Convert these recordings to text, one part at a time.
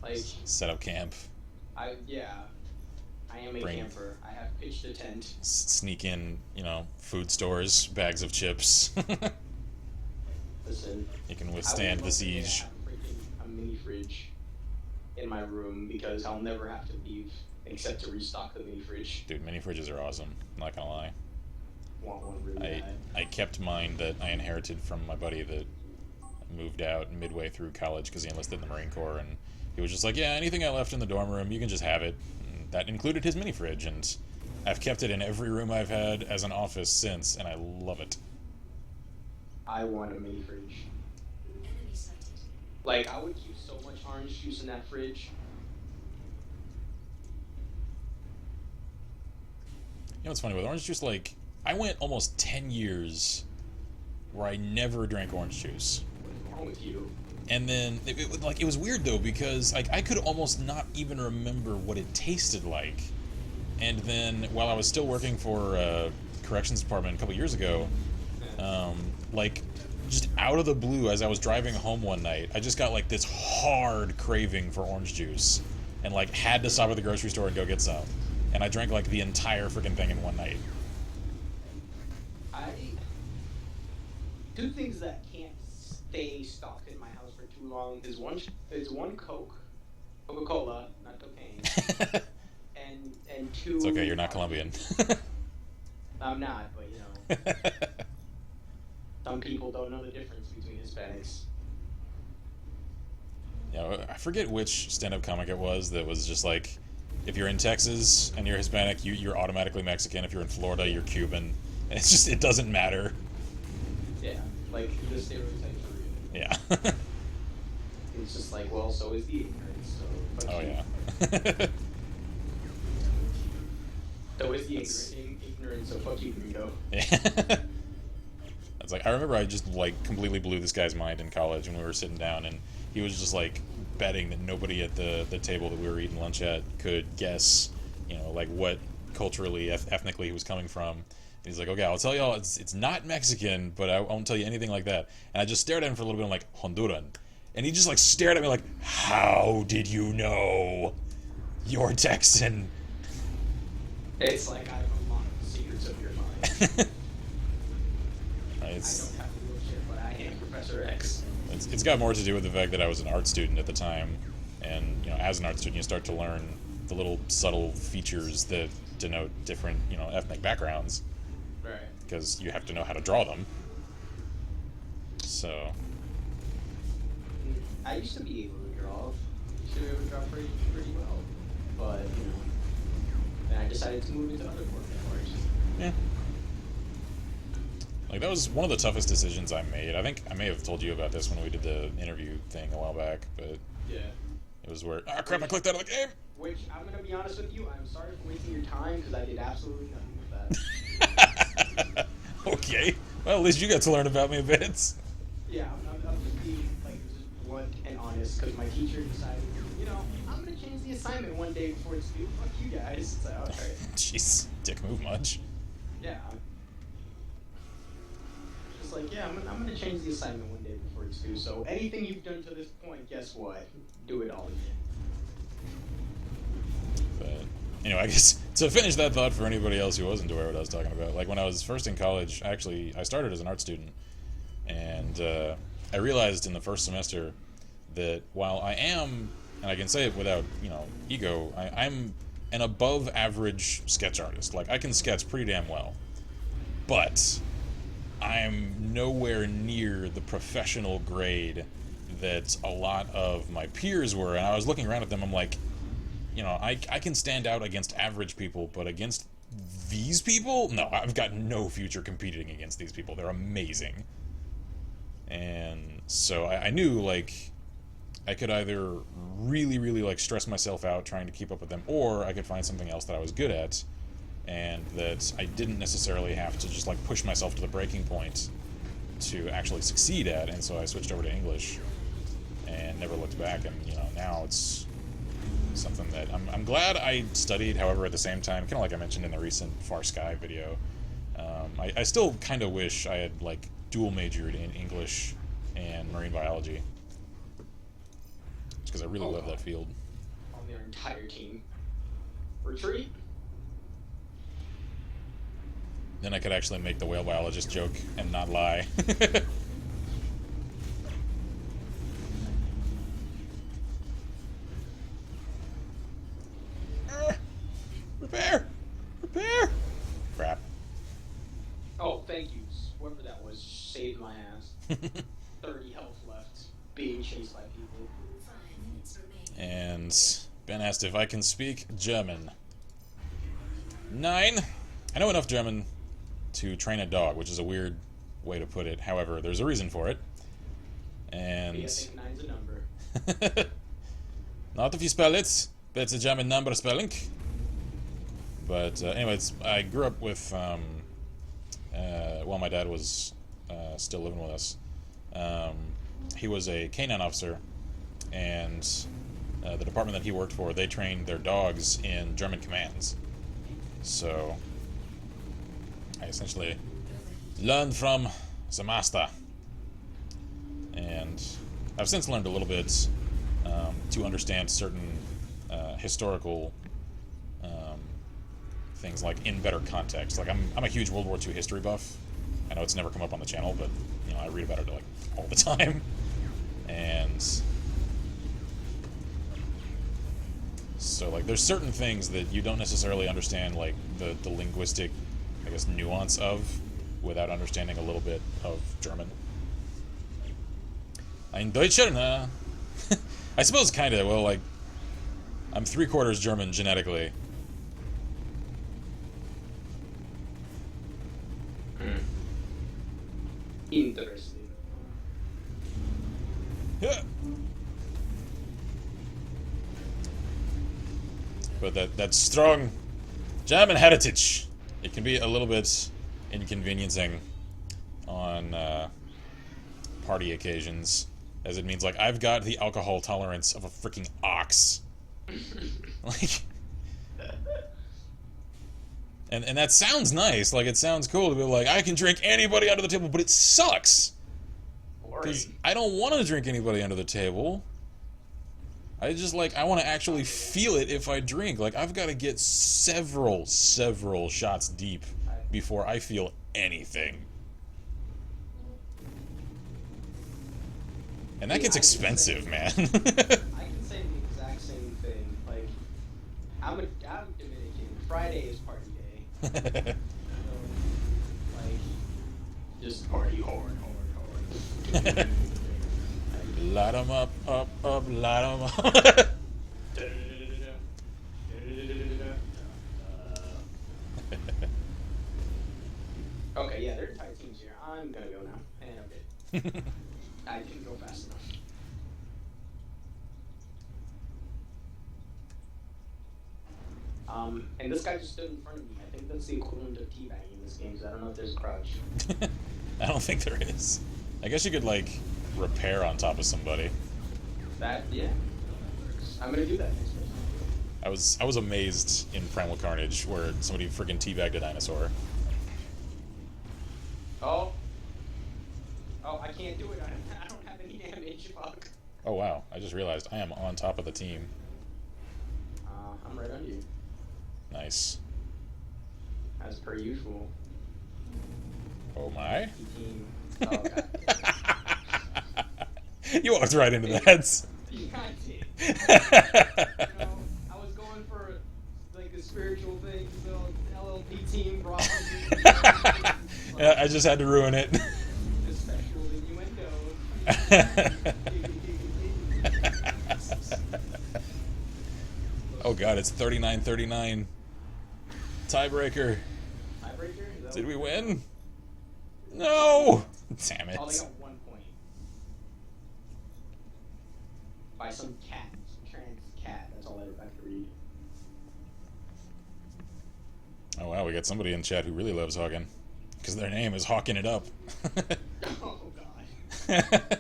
Like, Set up camp. yeah, I am a Bring camper. I have pitched a tent. sneak in, food stores, bags of chips. Listen, You can I would withstand the love to say I siege. have freaking a mini fridge in my room because I'll never have to leave except to restock the mini fridge. Dude, mini fridges are awesome. Not gonna lie. Want one really I bad. I kept mine that I inherited from my buddy that moved out midway through college because he enlisted in the Marine Corps, and he was just like, yeah, anything I left in the dorm room, you can just have it. And that included his mini fridge, and I've kept it in every room I've had as an office since, and I love it. I want a mini fridge. Like, I would keep so much orange juice in that fridge. You know what's funny with orange juice? Like, I went almost 10 years where I never drank orange juice. What's wrong with you? And then it was weird though, because like I could almost not even remember what it tasted like. And then while I was still working for corrections department a couple years ago, like just out of the blue, as I was driving home one night, I just got like this hard craving for orange juice, and like had to stop at the grocery store and go get some. And I drank like the entire freaking thing in one night. I two things that can't stay stocked in my house for too long is one Coca-Cola, not cocaine, and two. It's okay, you're not Colombian. I'm not, but you know, some people don't know the difference between Hispanics. I forget which stand-up comic it was that was just like, if you're in Texas and you're Hispanic, you're automatically Mexican. If you're in Florida, you're Cuban. And it's just, it doesn't matter. Yeah, like the stereotypes are real. Yeah. It's just like, well, so is the ignorance. So fuck Oh you. yeah. So is the That's- ignorance. So fuck you, Guido. Yeah. It's like, I remember I just like completely blew this guy's mind in college when we were sitting down, and he was just like betting that nobody at the table that we were eating lunch at could guess, like what culturally, ethnically he was coming from. And he's like, okay, I'll tell y'all it's not Mexican, but I won't tell you anything like that. And I just stared at him for a little bit. I'm like, Honduran. And he just like stared at me like, how did you know you're Texan? It's like I have unlocked the secrets of your mind. I It's, don't have the wheelchair, but I am Professor X. it's got more to do with the fact that I was an art student at the time, and as an art student, you start to learn the little subtle features that denote different ethnic backgrounds, Right. because you have to know how to draw them. So I used to be able to draw. Used to be able to draw pretty well, but then I decided to move into other forms of art. yeah, like that was one of the toughest decisions I made. I think I may have told you about this when we did the interview thing a while back, but Yeah. it was where crap, I clicked out of the game. Which I'm gonna be honest with you, I'm sorry for wasting your time because I did absolutely nothing with that. Okay, well at least you got to learn about me a bit. Yeah, I'm just being like just blunt and honest because my teacher decided, I'm gonna change the assignment one day before it's due. Fuck you guys. It's like, alright. Jeez, dick move much. Yeah. Just like, yeah, I'm gonna change the assignment one day before it's due. So anything you've done to this point, guess what? Do it all again. But I guess to finish that thought for anybody else who wasn't aware of what I was talking about, like when I was first in college, I started as an art student, and I realized in the first semester that while I am, and I can say it without ego, I'm an above average sketch artist. Like I can sketch pretty damn well, but I'm nowhere near the professional grade that a lot of my peers were. And I was looking around at them, I'm like, I can stand out against average people, but against these people, no, I've got no future competing against these people. They're amazing. And so I knew, like, I could either really, really, like, stress myself out trying to keep up with them, or I could find something else that I was good at, and that I didn't necessarily have to just, like, push myself to the breaking point to actually succeed at. And so I switched over to English and never looked back. And, now it's something that I'm glad I studied. However, at the same time, kind of like I mentioned in the recent Far Sky video, I still kind of wish I had like dual majored in English and marine biology. because I really love that field. On their entire team. Retreat. Then I could actually make the whale biologist joke and not lie. Repair! Repair! Crap. Oh, thank you. Whoever that was saved my ass. 30 health left. Being chased by people. 5 minutes remaining. And Ben asked if I can speak German. 9. I know enough German to train a dog, which is a weird way to put it. However, there's a reason for it. And... I think 9's a number. Not if you spell it, but it's a German number spelling. But anyways, I grew up with, while my dad was still living with us, he was a canine officer, and the department that he worked for, they trained their dogs in German commands. So I essentially learned from the master. And I've since learned a little bit to understand certain historical things like in better context. Like I'm a huge World War II history buff. I know it's never come up on the channel, but you know I read about it like all the time. And so like there's certain things that you don't necessarily understand like the linguistic, I guess, nuance of without understanding a little bit of German. Ein Deutscher, ne? I suppose kinda, well, like I'm 3/4 German genetically. Interesting. Yeah. But that strong German heritage, it can be a little bit inconveniencing on party occasions, as it means like I've got the alcohol tolerance of a freaking ox. Like, and that sounds nice, like it sounds cool to be like I can drink anybody under the table, but it sucks. Because I don't want to drink anybody under the table. I just I want to actually feel it if I drink. Like I've got to get several shots deep before I feel anything. And that gets expensive, man. I can say the exact same thing. Like, I'm Dominican. Friday is party day. So, like, just party hard. Light 'em up, light 'em up. Okay, yeah, there are tight teams here. I'm gonna go now. And I'm good. I didn't go fast enough. And this guy just stood in front of me. I think that's the equivalent of teabagging in this game, because I don't know if there's a crouch. I don't think there is. I guess you could, repair on top of somebody. Yeah. I'm gonna do that next person. I was amazed in Primal Carnage where somebody freaking teabagged a dinosaur. Oh, I can't do it. I don't have any damage. Fuck. Oh wow, I just realized I am on top of the team. I'm right under you. Nice. As per usual. Oh my. Team. Oh, God. You walked right into that. Yeah, I did. I was going for a spiritual thing, so the LLP team brought me. Yeah, I just had to ruin it. The sexual innuendo. Oh god, it's 39-39. Tiebreaker. Tiebreaker? Did we win? No! Damn it. Oh, they got 1 point. By some cat. Some trans cat. That's all I could read. Oh wow, we got somebody in chat who really loves Hawken. Because their name is Hawken It Up. Oh, God.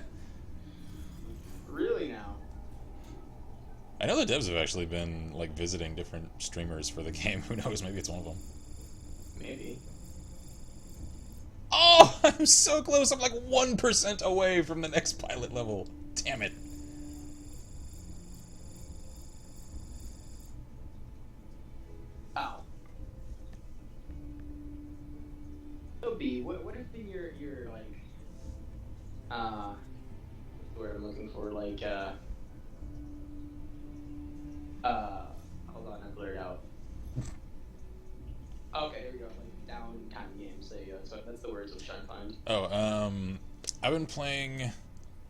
Really now? I know the devs have actually been, visiting different streamers for the game. Who knows? Maybe it's one of them. Maybe. Oh! I'm so close! I'm 1% away from the next pilot level. Damn it. would be what if in your like what's the word I'm looking for, like hold on, I blurred out. Okay, here we go. Like downtime games. There you go. So that's the words I was trying to find. Oh, I've been playing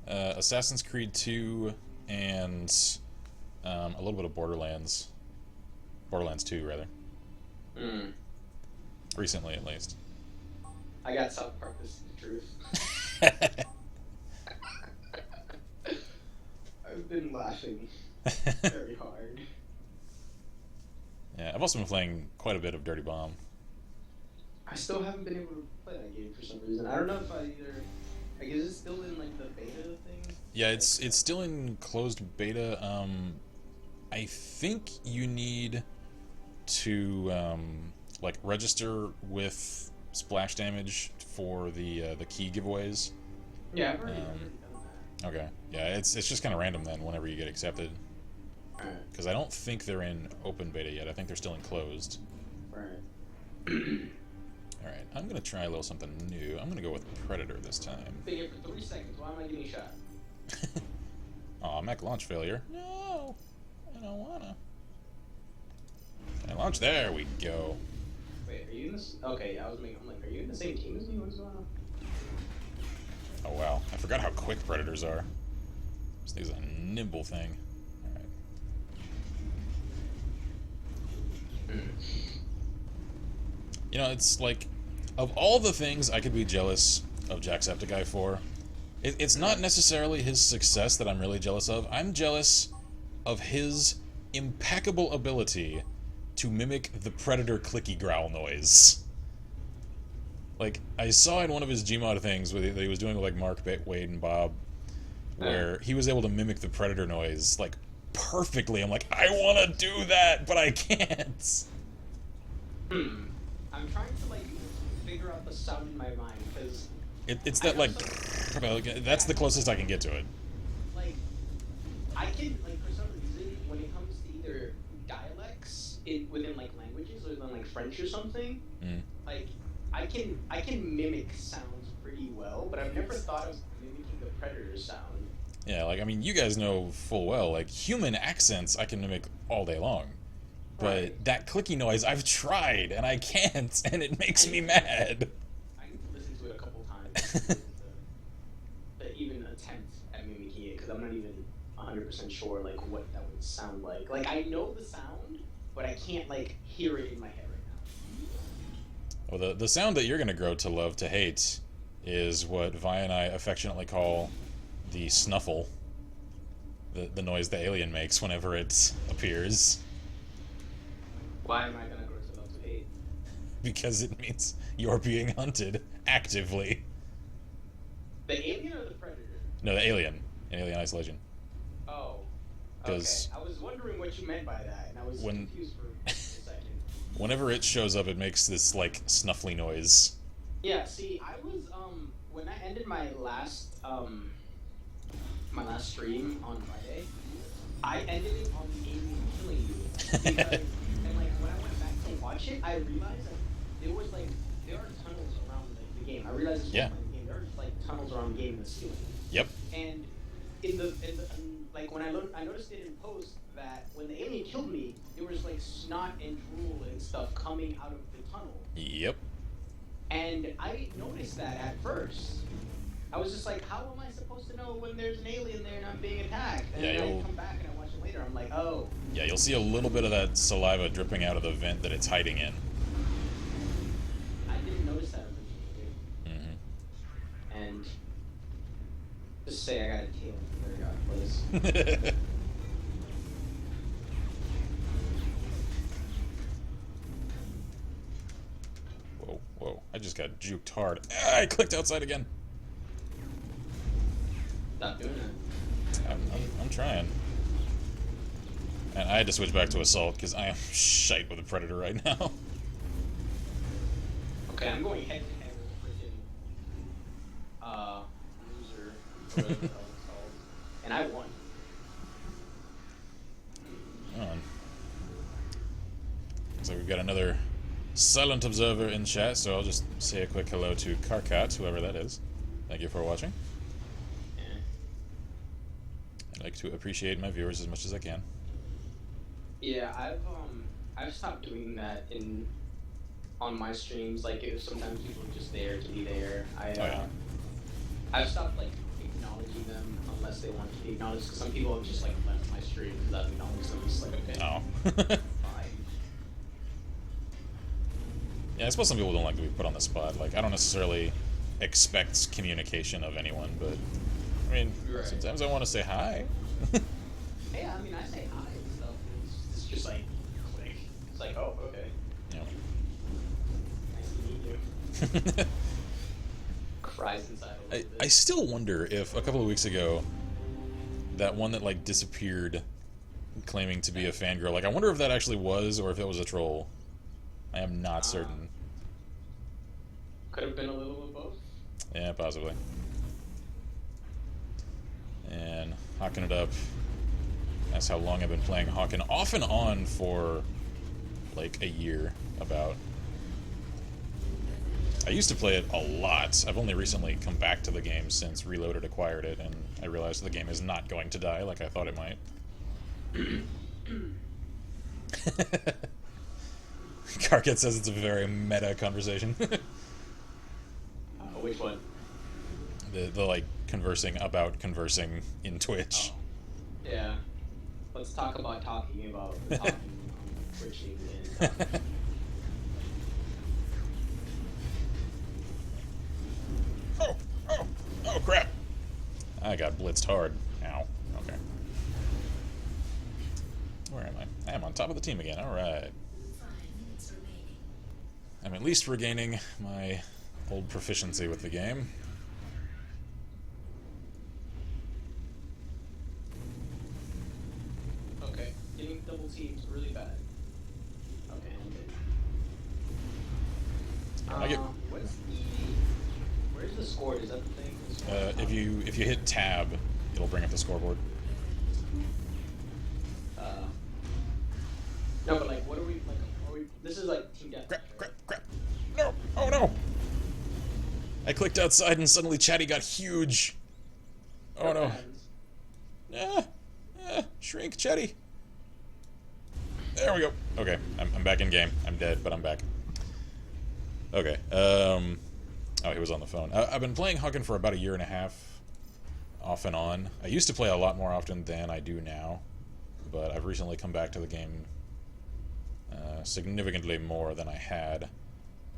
Assassin's Creed 2 and a little bit of Borderlands 2 rather. Recently, at least. I got South Park. This is the truth. I've been laughing very hard. Yeah, I've also been playing quite a bit of Dirty Bomb. I still haven't been able to play that game for some reason. I don't know if I either. Like, is it still in like the beta thing? Yeah, it's still in closed beta. I think you need to like register with splash damage for the key giveaways. Yeah, I've already done that. Okay, yeah, it's just kind of random then whenever you get accepted. Because I don't think they're in open beta yet. I think they're still in closed. Right. Alright, I'm going to try a little something new. I'm going to go with Predator this time. Been here for 3 seconds. Why am I getting shot? Aw, mech launch failure. No, I don't wanna. Can I launch? There we go. Wait, are you in this? Okay, yeah, I'm like, are you in the same team as me? What's going on? Oh wow, I forgot how quick Predators are. This thing's a nimble thing. Alright. You know, it's like, of all the things I could be jealous of Jacksepticeye for, it's not necessarily his success that I'm really jealous of. I'm jealous of his impeccable ability to mimic the Predator clicky growl noise. Like, I saw in one of his Gmod things that he was doing with, like, Mark, Wade, and Bob, where he was able to mimic the Predator noise, like, perfectly. I'm like, I want to do that, but I can't. I'm trying to, like, figure out the sound in my mind, because... It's that, like, that's the closest I can get to it. Like, I can, like, for some reason, when it comes to either dialects within, like, languages, or then, like, French or something, like, I can mimic sounds pretty well, but I've never thought of mimicking the Predator sound. Yeah, like, I mean, you guys know full well, like, human accents I can mimic all day long. But that clicky noise, I've tried, and I can't, and it makes me mad. I need to listen to it a couple times to even attempt at mimicking it, because I'm not even 100% sure, like, what that would sound like. Like, I know the sound, but I can't, like, hear it in my head right now. Well, the sound that you're going to grow to love to hate is what Vi and I affectionately call the snuffle. The noise the alien makes whenever it appears. Why am I going to grow to love to hate? Because it means you're being hunted actively. The alien or the Predator? No, the alien. In Alien Isolation. Oh. Okay. 'Cause I was wondering what you meant by that, and I was confused for a second. Whenever it shows up, it makes this, like, snuffly noise. Yeah, see, I was, when I ended my last stream on Friday, I ended it on the alien killing you. Because, and, like, when I went back to watch it, I realized that there are tunnels around the game. I realized this was playing the game. There are just, like, tunnels around the game in the ceiling. Yep. And like, when I noticed it in post that when the alien killed me, there was, like, snot and drool and stuff coming out of the tunnel. Yep. And I noticed that at first. I was just like, how am I supposed to know when there's an alien there and I'm being attacked? And Yeah, then I come back and I watch it later. I'm like, oh. Yeah, you'll see a little bit of that saliva dripping out of the vent that it's hiding in. I didn't notice that originally. And just say I got a tail in the very odd place. Whoa, I just got juked hard. Ah, I clicked outside again. Stop doing that. I'm trying. And I had to switch back to Assault, because I am shite with a Predator right now. Okay, I'm going head to head with freaking loser, or whatever the hell it's called. And I won. Come on. Looks like we've got another silent observer in chat, so I'll just say a quick hello to Karkat, whoever that is. Thank you for watching. Yeah. I like to appreciate my viewers as much as I can. Yeah, I've stopped doing that on my streams. Like, if sometimes people are just there to be there. I've stopped like acknowledging them unless they want to be acknowledged. Because some people have just like left my stream because I've acknowledged them. It's like, okay, Oh. fine. Yeah, I suppose some people don't like to be put on the spot. Like, I don't necessarily expect communication of anyone, but I mean, Right. sometimes I want to say hi. Hey, I mean, I say hi and stuff. And it's just like click. It's like, oh, okay, You nice to meet you. know. Cries inside a little I bit. still wonder if a couple of weeks ago, that one that like disappeared, claiming to be a fangirl, like I wonder if that actually was or if it was a troll. I am not certain. Could have been a little of both. Yeah, possibly. And Hawken it up. That's how long I've been playing Hawken, off and on for like a year about. I used to play it a lot. I've only recently come back to the game since Reloaded acquired it, and I realized the game is not going to die like I thought it might. Karkat says it's a very meta conversation. Which one? the like conversing about conversing in Twitch. Oh. Yeah. Let's talk about talking about the talking on Twitch and Oh crap! I got blitzed hard. Ow. Okay. Where am I? I am on top of the team again. Alright. 5 minutes remaining. I'm at least regaining my old proficiency with the game. Okay. Getting double teams really bad. Okay, I'm good. I get- What's the... Where's the score? Is that the thing? The score? If you hit tab, it'll bring up the scoreboard. No, but like, what are we, like, this is like team deathmatch, Crap, right? crap, crap. No! Oh no! I clicked outside and suddenly Chatty got huge. Oh no. Shrink, Chatty. There we go. Okay, I'm back in game. I'm dead, but I'm back. Okay, oh, he was on the phone. I've been playing Hawken for about a year and a half, off and on. I used to play a lot more often than I do now, but I've recently come back to the game significantly more than I had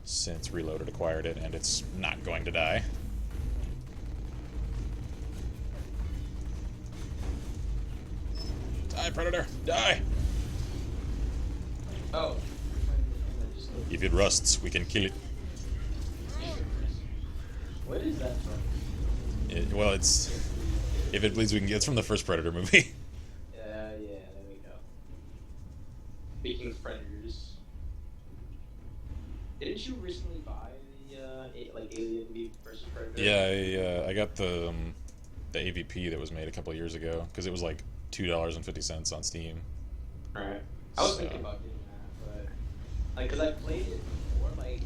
since Reloaded acquired it, and it's not going to die. Die, Predator! Die! Oh. If it rusts, we can kill it. What is that from? Well, it's... If it bleeds, we can get... It's from the first Predator movie. Yeah, there we go. Speaking of Predators, didn't you recently buy the like Alien v versus Predator? Yeah, I got the AVP that was made a couple of years ago, because it was like $2.50 on Steam. Alright. I was So- thinking about getting that, but like, cause I played it before. Like,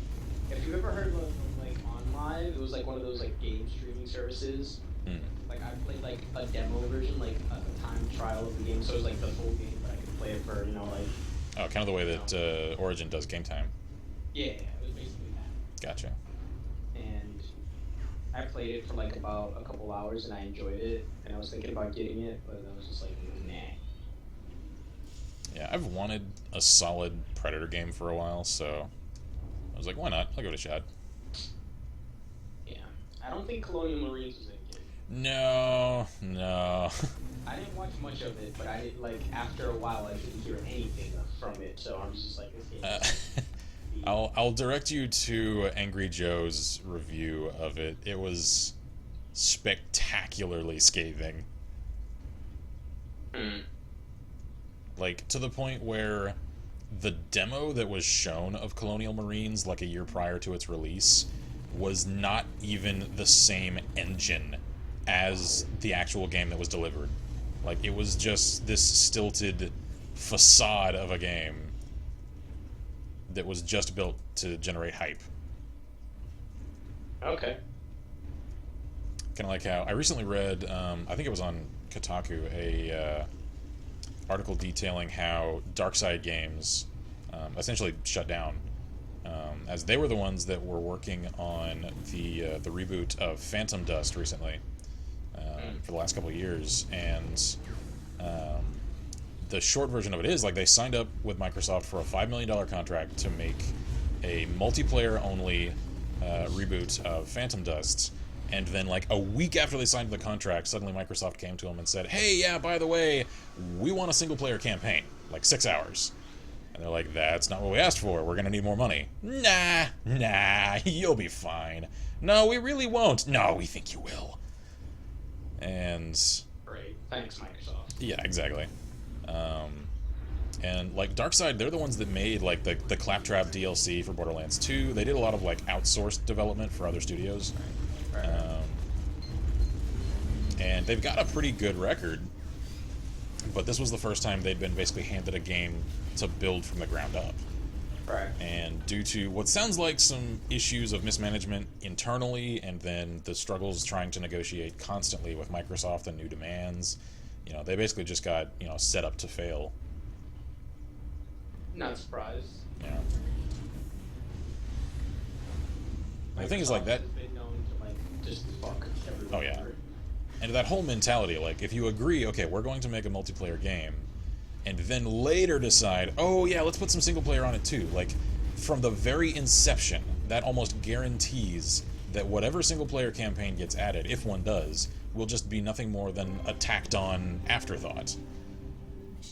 if you ever heard of like OnLive, it was like one of those like game streaming services. Hmm. Like I played like a demo version, like a time trial of the game, so it was like the full game, but I could play it for like. Oh, kind of the way that Origin does Game Time. Yeah, it was basically that. Gotcha. And I played it for like about a couple hours, and I enjoyed it. And I was thinking about getting it, but I was just like, nah. Yeah, I've wanted a solid Predator game for a while, so I was like, why not? I'll give it a shot. Yeah, I don't think Colonial Marines was any good. No. I didn't watch much of it, but I did like after a while I didn't hear anything from it, so I'm just like, this game. I'll direct you to Angry Joe's review of it. It was spectacularly scathing. Like, to the point where the demo that was shown of Colonial Marines like a year prior to its release was not even the same engine as the actual game that was delivered. Like, it was just this stilted facade of a game that was just built to generate hype. Okay. Kind of like how I recently read, I think it was on Kotaku, a article detailing how Darkside Games essentially shut down, as they were the ones that were working on the reboot of Phantom Dust recently, for the last couple of years. And the short version of it is, like, they signed up with Microsoft for a $5 million contract to make a multiplayer-only reboot of Phantom Dust. And then, like, a week after they signed the contract, suddenly Microsoft came to them and said, hey, yeah, by the way, we want a single-player campaign, like 6 hours. And they're like, that's not what we asked for. We're going to need more money. Nah, you'll be fine. No, we really won't. No, we think you will. And... Great. Thanks, Microsoft. yeah, exactly. And, like, Darkside, they're the ones that made, like, the Claptrap DLC for Borderlands 2. They did a lot of, like, outsourced development for other studios. Right. And they've got a pretty good record, but this was the first time they'd been basically handed a game to build from the ground up. Right. And due to what sounds like some issues of mismanagement internally, and then the struggles trying to negotiate constantly with Microsoft and new demands, you know, they basically just got, you know, set up to fail. Not surprised. Yeah. And the thing is, like, that... Microsoft has been known to, like, just fuck everyone. Oh, yeah. over. And that whole mentality, like, if you agree, okay, we're going to make a multiplayer game, and then later decide, oh yeah, let's put some single player on it too. Like, from the very inception, that almost guarantees that whatever single player campaign gets added, if one does, will just be nothing more than a tacked on afterthought.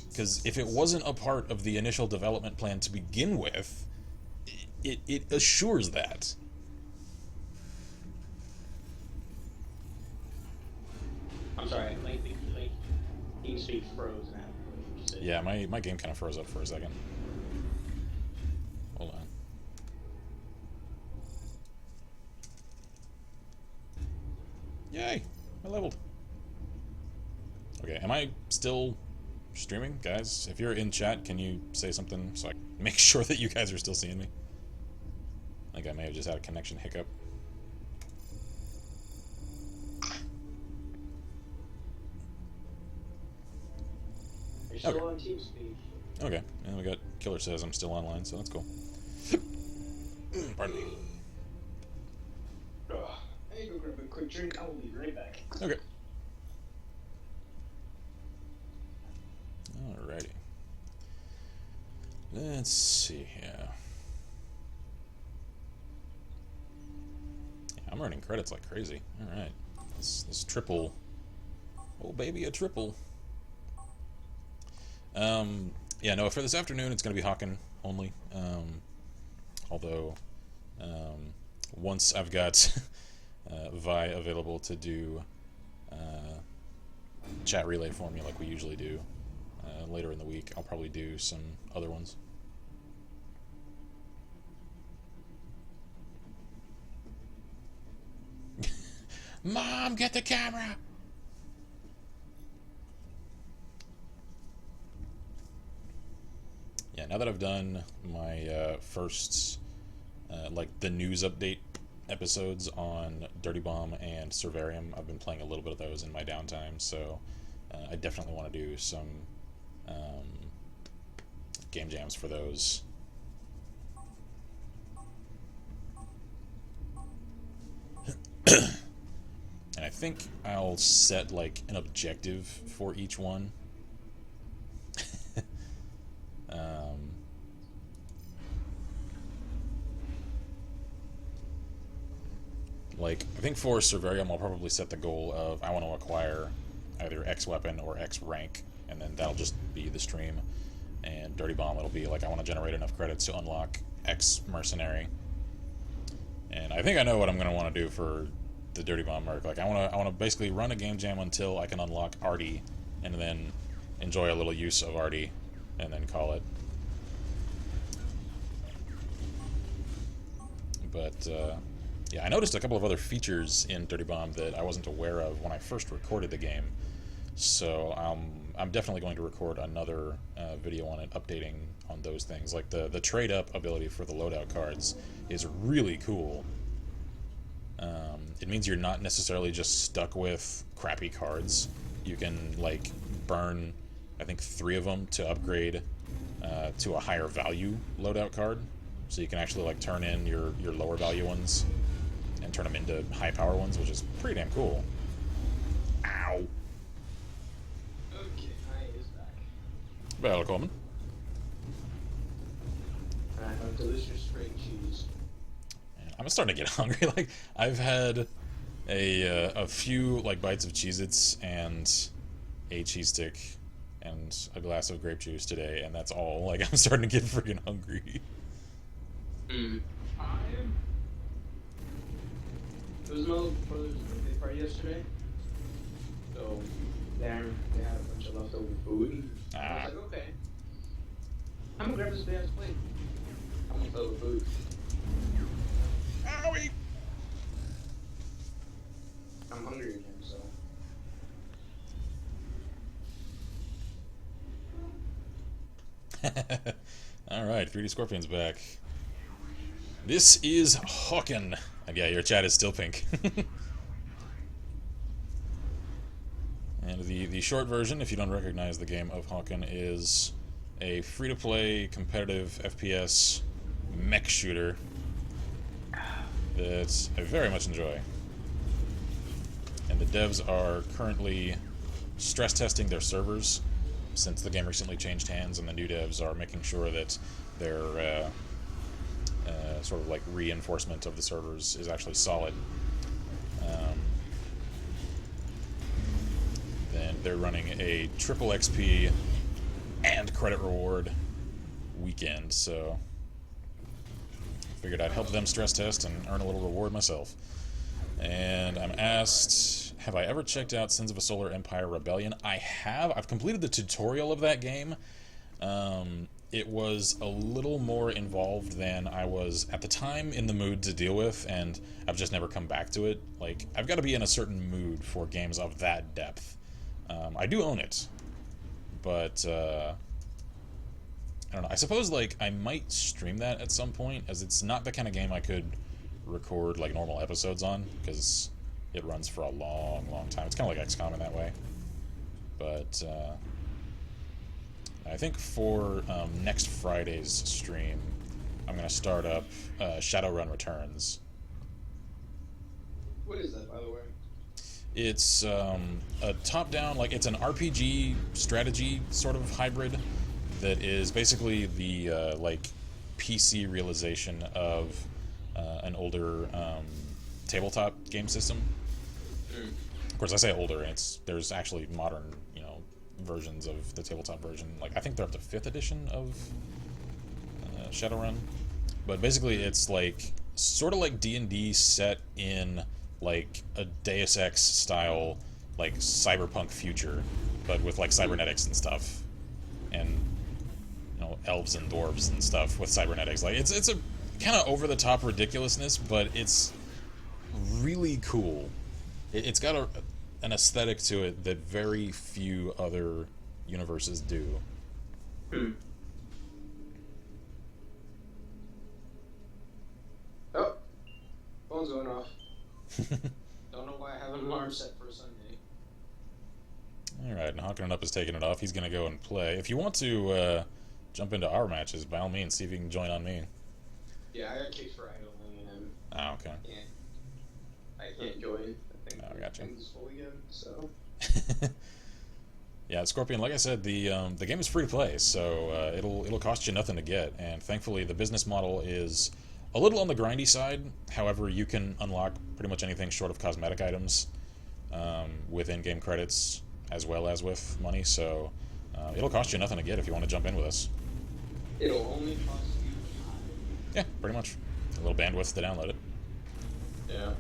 Because if it wasn't a part of the initial development plan to begin with, it assures that. I'm sorry, like TeamSpeak froze now. What did you say? Yeah, my game kind of froze up for a second. Hold on. Yay! I leveled. Okay, am I still streaming? Guys, if you're in chat, can you say something so I can make sure that you guys are still seeing me? I think I may have just had a connection hiccup. You're still Okay. on TeamSpeak. Okay, and we got Killer says I'm still online, so that's cool. Pardon me. Ugh. I need to go grab a quick drink. I will be right back. Okay. Alrighty. Let's see here. Yeah, I'm earning credits like crazy. Alright. This triple. Oh, baby, a triple. Yeah, no, for this afternoon, it's going to be Hawken only. Although, once I've got Vi available to do chat relay for me like we usually do later in the week, I'll probably do some other ones. Mom, get the camera! Yeah, now that I've done my first, like, the news update episodes on Dirty Bomb and Servarium, I've been playing a little bit of those in my downtime, so I definitely want to do some game jams for those. And I think I'll set, like, an objective for each one. Like, I think for Servarium, I'll probably set the goal of I want to acquire either X weapon or X rank, and then that'll just be the stream. And Dirty Bomb, it'll be like I want to generate enough credits to unlock X mercenary. And I think I know what I'm going to want to do for the Dirty Bomb merc. Like, I want to basically run a game jam until I can unlock Artie, and then enjoy a little use of Artie, and then call it. But yeah, I noticed a couple of other features in Dirty Bomb that I wasn't aware of when I first recorded the game. So I'm definitely going to record another video on it, updating on those things. Like the trade up ability for the loadout cards is really cool. It means you're not necessarily just stuck with crappy cards. You can like burn, I think, 3 of them to upgrade to a higher value loadout card. So you can actually like turn in your lower value ones and turn them into high power ones, which is pretty damn cool. Ow. Okay, I is back. Battle coming. And I have delicious straight cheese. I'm starting to get hungry. Like I've had a few like bites of Cheez-Its and a cheese stick and a glass of grape juice today, and that's all. Like I'm starting to get freaking hungry. There was no brother's birthday party yesterday, so they had a bunch of leftover food. I was like, okay, I'm gonna grab this big ass plate. I'm gonna fill with food. Owie! I'm hungry again, so. Alright, 3D Scorpion's back. This is Hawken. Yeah, your chat is still pink. And the short version, if you don't recognize the game of Hawken, is a free-to-play competitive FPS mech shooter that I very much enjoy. And the devs are currently stress testing their servers since the game recently changed hands, and the new devs are making sure that their sort of like reinforcement of the servers is actually solid. Then they're running a triple XP and credit reward weekend, so figured I'd help them stress test and earn a little reward myself. And I'm asked, have I ever checked out Sins of a Solar Empire Rebellion? I have. I've completed the tutorial of that game. It was a little more involved than I was at the time in the mood to deal with, and I've just never come back to it. Like, I've got to be in a certain mood for games of that depth. I do own it, but I don't know. I suppose like I might stream that at some point, as it's not the kind of game I could record like normal episodes on, because it runs for a long, long time. It's kind of like XCOM in that way. But I think for next Friday's stream, I'm going to start up Shadowrun Returns. What is that, by the way? It's a top-down, like it's an RPG strategy sort of hybrid that is basically the like PC realization of an older tabletop game system. Of course, I say older, and there's actually modern, versions of the tabletop version. Like I think they're up to 5th edition of Shadowrun, but basically it's like sort of like D&D set in like a Deus Ex style, like cyberpunk future, but with like cybernetics and stuff, and elves and dwarves and stuff with cybernetics. Like it's a kind of over the top ridiculousness, but it's really cool. It's got an aesthetic to it that very few other universes do. Oh, phone's going off. Don't know why I have an alarm set for a Sunday. Alright, and Hawken Up is taking it off. He's going to go and play. If you want to jump into our matches, by all means, see if you can join on me. Yeah, I got kicked for idling, and Oh, okay. I can't join. Oh, gotcha. This whole weekend, so. Yeah, Scorpion. Like I said, the game is free to play, so it'll cost you nothing to get. And thankfully, the business model is a little on the grindy side. However, you can unlock pretty much anything short of cosmetic items with in-game credits as well as with money. So it'll cost you nothing to get if you want to jump in with us. It'll only cost you Yeah, pretty much. A little bandwidth to download it. Yeah.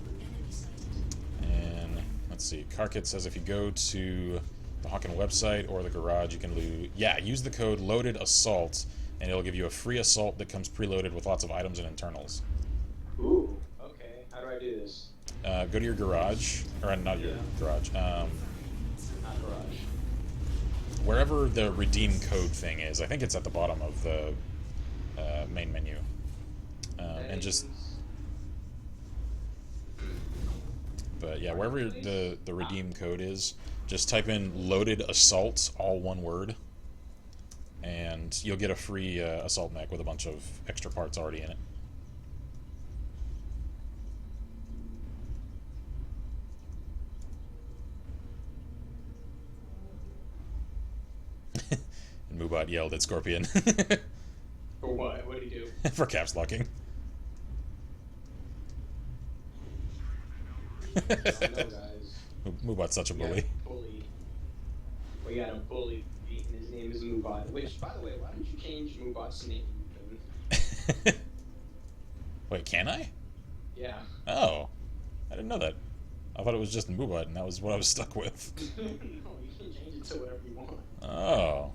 And let's see. Carkit says if you go to the Hawken website or the garage, you can use the code Loaded Assault, and it'll give you a free assault that comes preloaded with lots of items and internals. Ooh, okay. How do I do this? Go to your garage, or not your garage. Not garage. wherever the redeem code thing is, I think it's at the bottom of the main menu. And just, but yeah, wherever the redeem code is, just type in loaded assault, all one word, and you'll get a free assault mech with a bunch of extra parts already in it. And Moobot yelled at Scorpion. For what? What did he do? For caps locking. Oh, no, guys. Moobot's such a bully. We got a bully, and his name is Moobot. Which, by the way, why don't you change Moobot's name? Wait, can I? Yeah. Oh, I didn't know that. I thought it was just Moobot, and that was what I was stuck with. No, you can change it to whatever you want. Oh.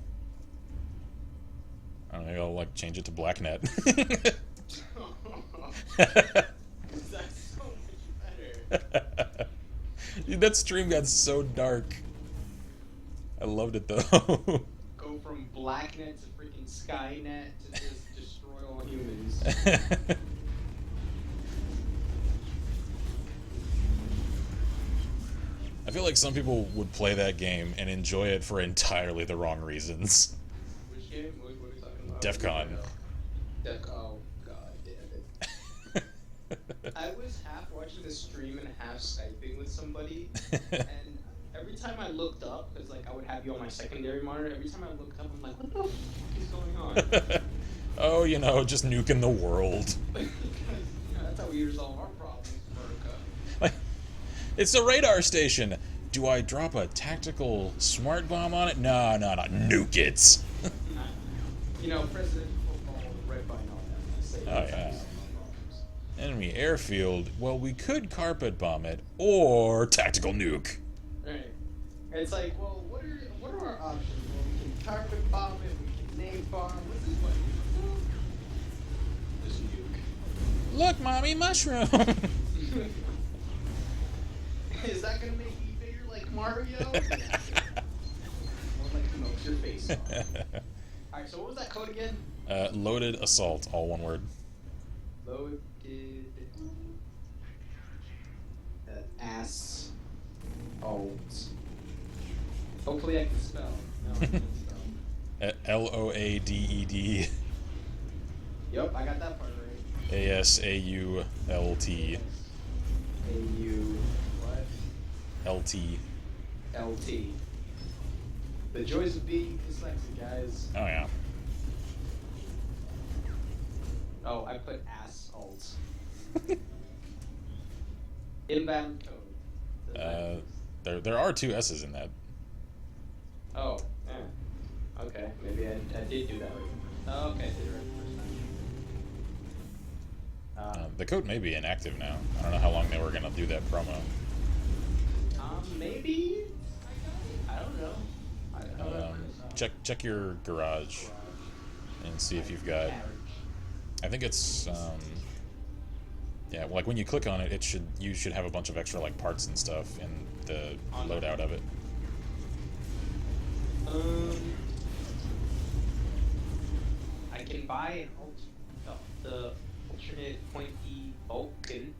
I don't know, maybe I'll, like, change it to Blacknet. That's so much better. Dude, that stream got so dark. I loved it, though. Go from Blacknet to freaking Skynet to just destroy all humans. I feel like some people would play that game and enjoy it for entirely the wrong reasons. Which game? What are we talking about? DEFCON. Oh, god damn it. I was half watching the stream and half Skyping with somebody, and every time I looked up, because like I would have you on my secondary monitor, every time I looked up, I'm like, what the fuck is going on? Oh, you know, just nuking the world. Because, that's how we resolve our problems, America. Like, it's a radar station. Do I drop a tactical smart bomb on it? No, nuke it. You know, President Football, Red Vine, all that. Say Oh, yeah. Enemy airfield. Well, we could carpet bomb it or tactical nuke. Right. It's like, well, what are our options? Well, we can carpet bomb it, we can name bomb. What's this one? Just nuke. Look, mommy, mushroom. Is that gonna make you bigger like Mario? More like to melt your face off. Alright, so what was that code again? Loaded assault, all one word. Loaded ass alt. Hopefully I can spell. No, I can't spell. Loaded. Yep, I got that part right. ASAULT. A-U... what? LT. LT. The joys of being dyslexic, guys. Oh, yeah. Oh, I put ass alt. Invalid code. There are two S's in that. Oh, yeah. Okay, maybe I did do that right. Oh, okay, I did it right the first time. The code may be inactive now. I don't know how long they were gonna do that promo. Maybe? I don't know. Check your garage and see if you've got. I think it's yeah, like when you click on it, you should have a bunch of extra like parts and stuff in the loadout of it. I can buy the alternate pointy Hawken.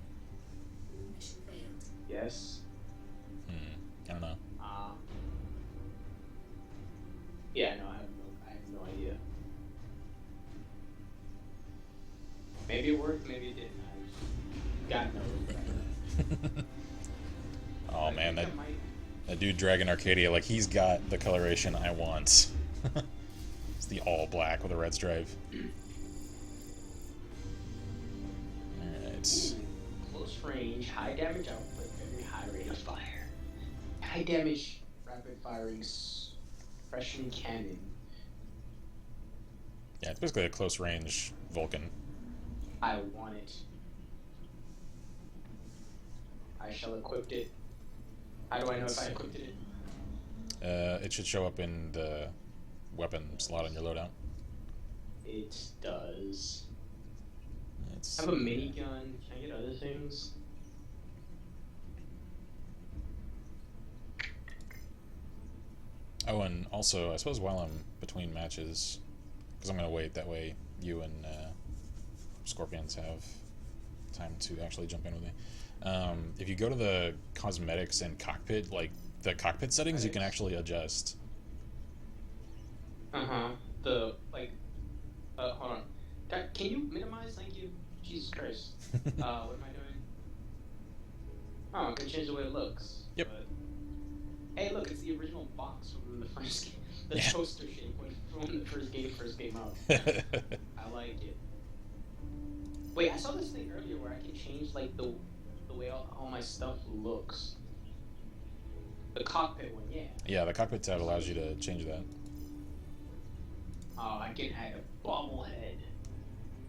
Mission failed. Yes. I don't know. Yeah, no, I have no idea. Maybe it worked, maybe it didn't. God knows. Oh man, that dude Dragon Arcadia, like he's got the coloration I want. It's the all black with a red stripe. Alright. Close range, high damage output, very high rate of fire. High damage, rapid firing, suppression cannon. Yeah, it's basically a close range Vulcan. I want it. I shall equip it. How do I know if I equipped it? It should show up in the weapon slot on your loadout. It does. It's, I have a minigun. Can I get other things? Oh, and also, I suppose while I'm between matches, because I'm going to wait, that way you and Scorpions have time to actually jump in with me. If you go to the cosmetics and cockpit, like the cockpit settings, you can actually adjust. Hold on. Can you minimize? Thank you. Jesus Christ. What am I doing? Oh, I can change the way it looks. Yep. But... Hey, look, it's the original box from the first game. The Yeah. toaster shape from the first game out. I like it. Wait, I saw this thing earlier where I can change like the way all my stuff looks. The cockpit one, yeah. Yeah, the cockpit tab allows you to change that. Oh, I can add a bobblehead.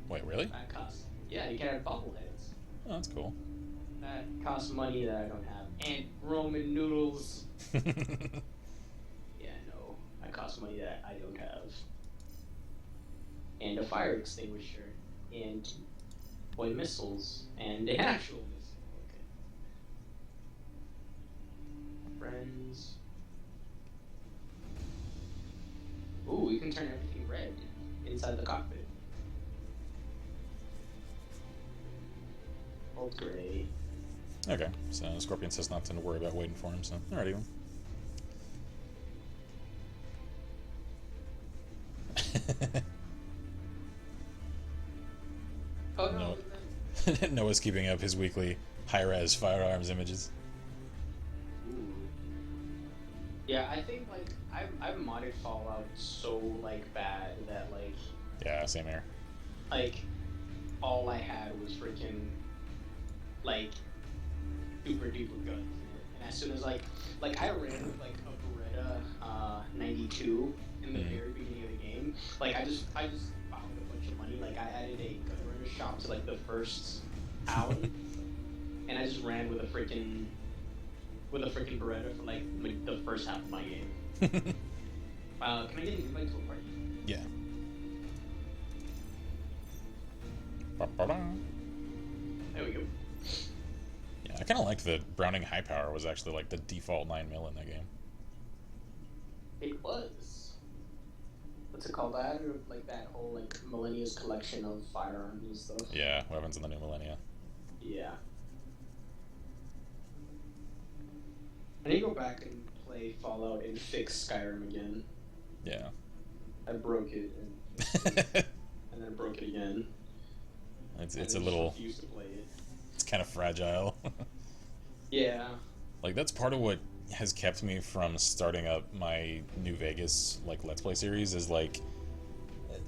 Wait, really? That costs. Yeah, you can add bobbleheads. Oh, that's cool. That costs money that I don't have. And Roman noodles. Yeah, no. That costs money that I don't have. And a fire extinguisher. And missiles. And an actual missile. Okay. Friends. Ooh, we can turn everything red inside the cockpit. Old gray. Okay, so Scorpion says not to worry about waiting for him, so alrighty then. Oh no. Noah's keeping up his weekly high-res firearms images. Ooh. Yeah, I think like I've modded Fallout so like bad that like Yeah, same here. like all I had was freaking like super duper guns. And as soon as like I ran with like a Beretta 92 in the very beginning of the game, like I just found a bunch of money. Like I added a gun runner shop to like the first alley, and I just ran with a freaking Beretta for like the first half of my game. Can I get an invite to a party? Yeah. Ba-ba-da. There we go. Yeah, I kind of liked that Browning High Power was actually like the default 9mm in that game. It was. What's it called? I had like that whole like Millennia's collection of firearms and stuff. Yeah, weapons in the new millennia. Yeah. I need to go back and play Fallout and fix Skyrim again. Yeah. I broke it and then broke it again. It's a little. Refused to play it. It's kind of fragile. Yeah. Like that's part of what has kept me from starting up my New Vegas like Let's Play series is like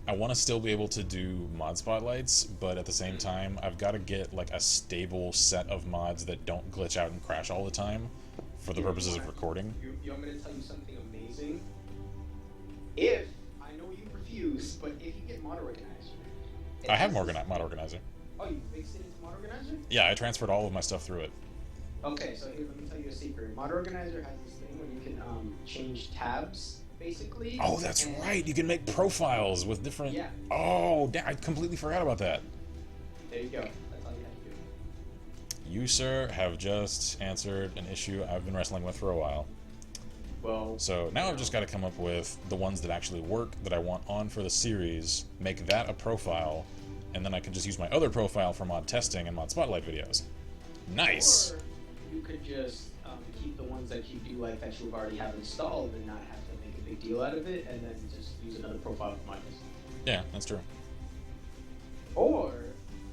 I want to still be able to do mod spotlights, but at the same time I've got to get like a stable set of mods that don't glitch out and crash all the time for the purposes of recording. You want me to tell you something amazing? If I know you refuse, but if you get Mod Organizer, I have Mod Organizer. Oh, you fixed it into Mod Organizer? Yeah, I transferred all of my stuff through it. Okay, so here, let me tell you a secret. Mod Organizer has this thing where you can change tabs, basically. Oh, that's right. You can make profiles with different. Yeah. Oh, I completely forgot about that. There you go. That's all you have to do. You, sir, have just answered an issue I've been wrestling with for a while. Well. So now I've just got to come up with the ones that actually work that I want on for the series, make that a profile, and then I can just use my other profile for mod testing and mod spotlight videos. Nice. Or you could just keep the ones that you do like that you already have installed and not have to make a big deal out of it, and then just use another profile for mod testing. Yeah, that's true. Or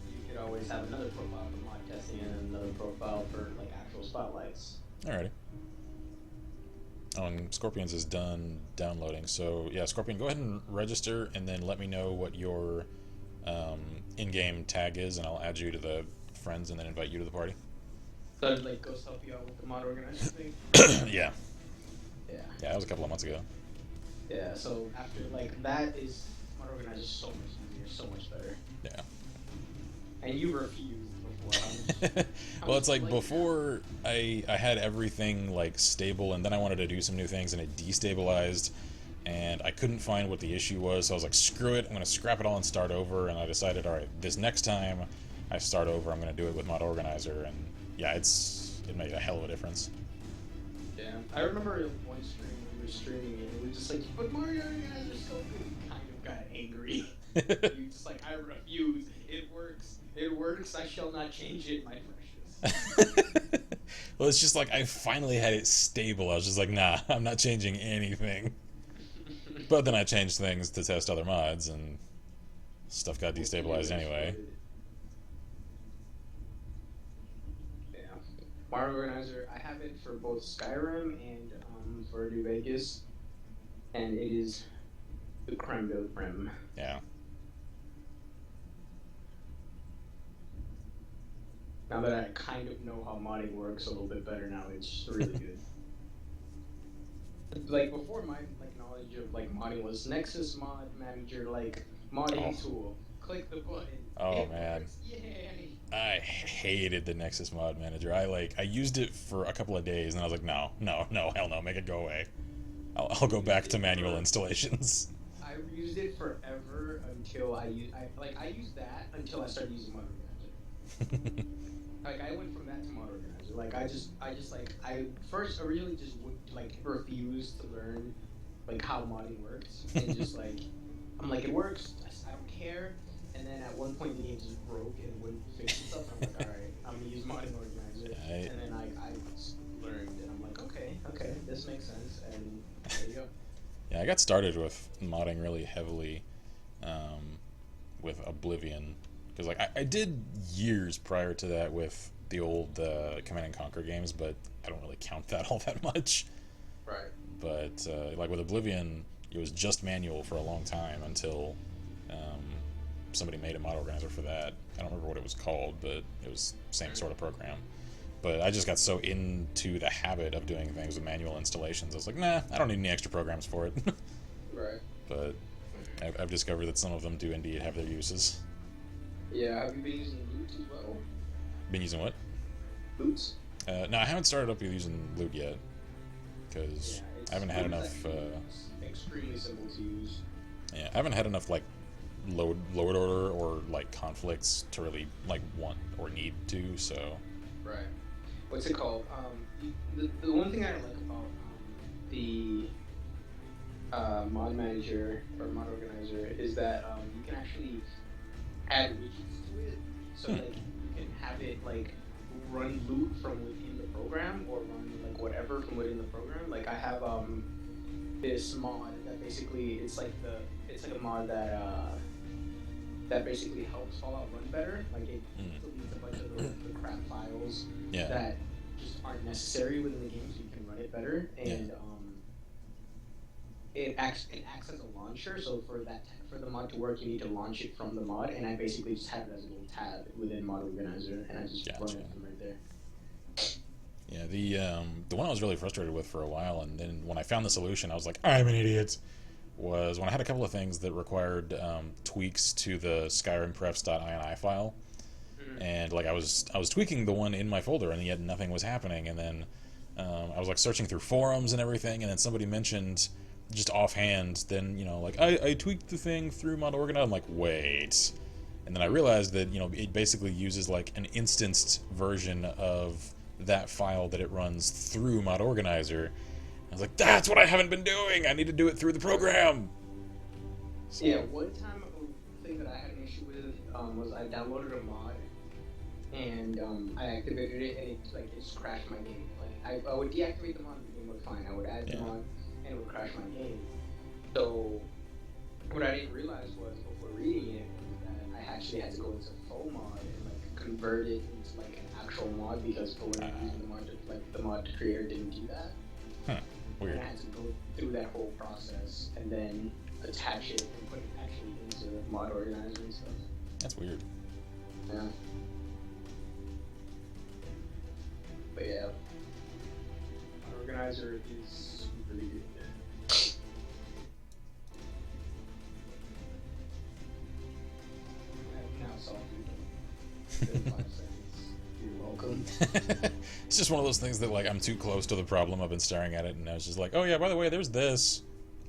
you could always have another profile for mod testing and another profile for like actual spotlights. Alrighty. Oh, and Scorpions is done downloading. So yeah, Scorpion, go ahead and register, and then let me know what your in-game tag is, and I'll add you to the friends, and then invite you to the party. So I'd like Ghost help you out with the mod organizer thing. Yeah. Yeah. Yeah, that was a couple of months ago. Yeah. So after like that is mod organizer is so much easier, so much better. Yeah. And you refused before. Well, it's like before I had everything like stable, and then I wanted to do some new things, and it destabilized, and I couldn't find what the issue was. So I was like, screw it, I'm going to scrap it all and start over. And I decided, all right, this next time I start over, I'm going to do it with Mod Organizer, and yeah, it made a hell of a difference. Yeah, I remember one stream we were streaming it. It was just like, but Mario Organizer is so good. He kind of got angry. He just like, I refuse. It works. It works. I shall not change it, my precious. Well, it's just like I finally had it stable. I was just like, nah, I'm not changing anything. But then I changed things to test other mods, and stuff got destabilized anyway. Yeah. Mario Organizer, I have it for both Skyrim and for New Vegas, and it is the creme de la creme. Yeah. Now that I kind of know how modding works a little bit better now, it's really good. Like before, my knowledge of modding was Nexus Mod Manager, modding tool. Click the button. Oh man. Yay! I hated the Nexus Mod Manager. I used it for a couple of days, and I was like, no, hell no, make it go away. I'll go back to manual installations. I used it forever until I used that until I started using Mod Organizer. I went from that to Mod Organizer. I first originally just would refused to learn how modding works, and just I'm like, it works, I don't care. And then at one point the game just broke and wouldn't fix itself. I'm like, all right, I'm gonna use Modding Organizer. And then I learned, and I'm like, okay, this makes sense, and there you go. Yeah, I got started with modding really heavily with Oblivion, because I did years prior to that with the old Command and Conquer games, but I don't really count that all that much. Right. But with Oblivion, it was just manual for a long time until somebody made a mod organizer for that. I don't remember what it was called, but it was the same sort of program. But I just got so into the habit of doing things with manual installations. I was like, nah, I don't need any extra programs for it. Right. But I've discovered that some of them do indeed have their uses. Yeah, have you been using Loot as well? Been using what? Loots? No, I haven't started up using Loot yet, because I haven't had enough. Extremely simple to use. Yeah, I haven't had enough load order or conflicts to really want or need to. So. Right. What's it called? The one thing I like about the mod manager or mod organizer is that you can actually add widgets to it, so you can have it run loot from within the program, or run whatever from within the program. I have this mod that basically it's a mod that basically helps Fallout run better. It deletes a bunch of the crap files that just aren't necessary within the game, so you can run it better. And it acts as a launcher. So for the mod to work, you need to launch it from the mod. And I basically just have it as a little tab within Mod Organizer, and I just run it from right there. Yeah, the one I was really frustrated with for a while, and then when I found the solution, I was like, I'm an idiot. Was when I had a couple of things that required tweaks to the Skyrim prefs.ini file, and I was tweaking the one in my folder, and yet nothing was happening. And then I was searching through forums and everything, and then somebody mentioned just offhand, then I tweaked the thing through Mod Organizer. I'm like, wait, and then I realized that it basically uses an instanced version of that file that it runs through Mod Organizer. I was like, that's what I haven't been doing! I need to do it through the program! So, yeah, one time a thing that I had an issue with was I downloaded a mod, and I activated it, and it just crashed my game. I would deactivate the mod, and the game would fine. I would add the mod, and it would crash my game. So, what I didn't realize was, before reading it, that I actually had to go into full mod and convert it into an actual mod, because for when I was using the mod, the mod creator didn't do that. Huh. Weird. And I had to go through that whole process and then attach it and put it actually into Mod Organizer and stuff. That's weird. Yeah. But yeah, Mod Organizer is really good. I've now solved it in 5 seconds. You're welcome. It's just one of those things that I'm too close to the problem. I've been staring at it, and I was just like, oh yeah, by the way, there's this.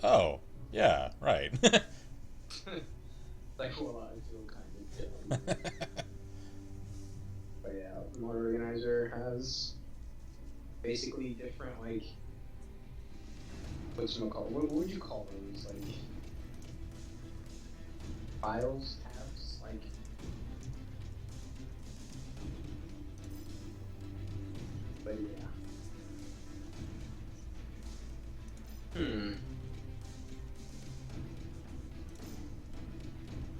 Oh yeah, right. Well, I feel kind of dumb. But yeah, Mod Organizer has basically different whatchamacallit, what would you call those? Like files, tabs, like. But yeah.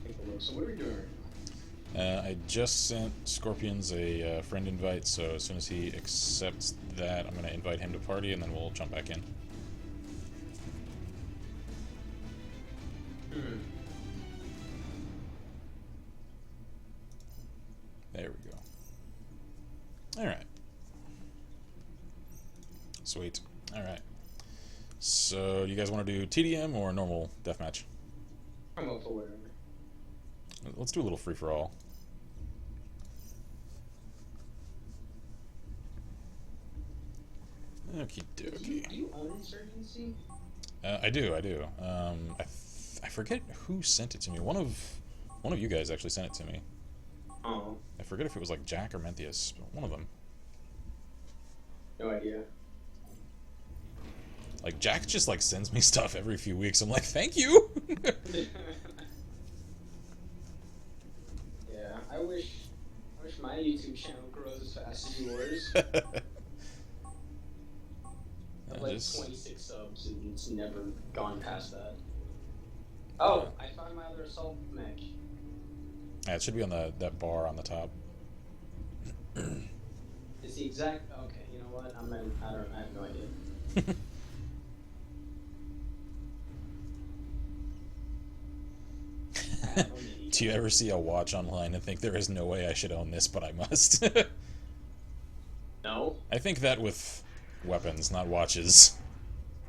Take a look. So what are we doing right now? I just sent Scorpions a friend invite, so as soon as he accepts that, I'm going to invite him to party, and then we'll jump back in. There we go. Alright. Sweet. Alright. So, you guys want to do TDM or normal deathmatch? I'm up for whatever. Let's do a little free-for-all. Okie dokie. Do you own Insurgency? I do. I forget who sent it to me. One of you guys actually sent it to me. Oh. I forget if it was like Jack or Menthius, but one of them. No idea. Like Jack just like sends me stuff every few weeks. I'm like, thank you. Yeah, I wish my YouTube channel grows as fast as yours. I have like 26 subs and it's never gone past that. Oh, I found my other assault mech. Yeah, it should be on that bar on the top. It's the exact. Okay, you know what? I have no idea. Do you ever see a watch online and think there is no way I should own this, but I must? No. I think that with weapons, not watches.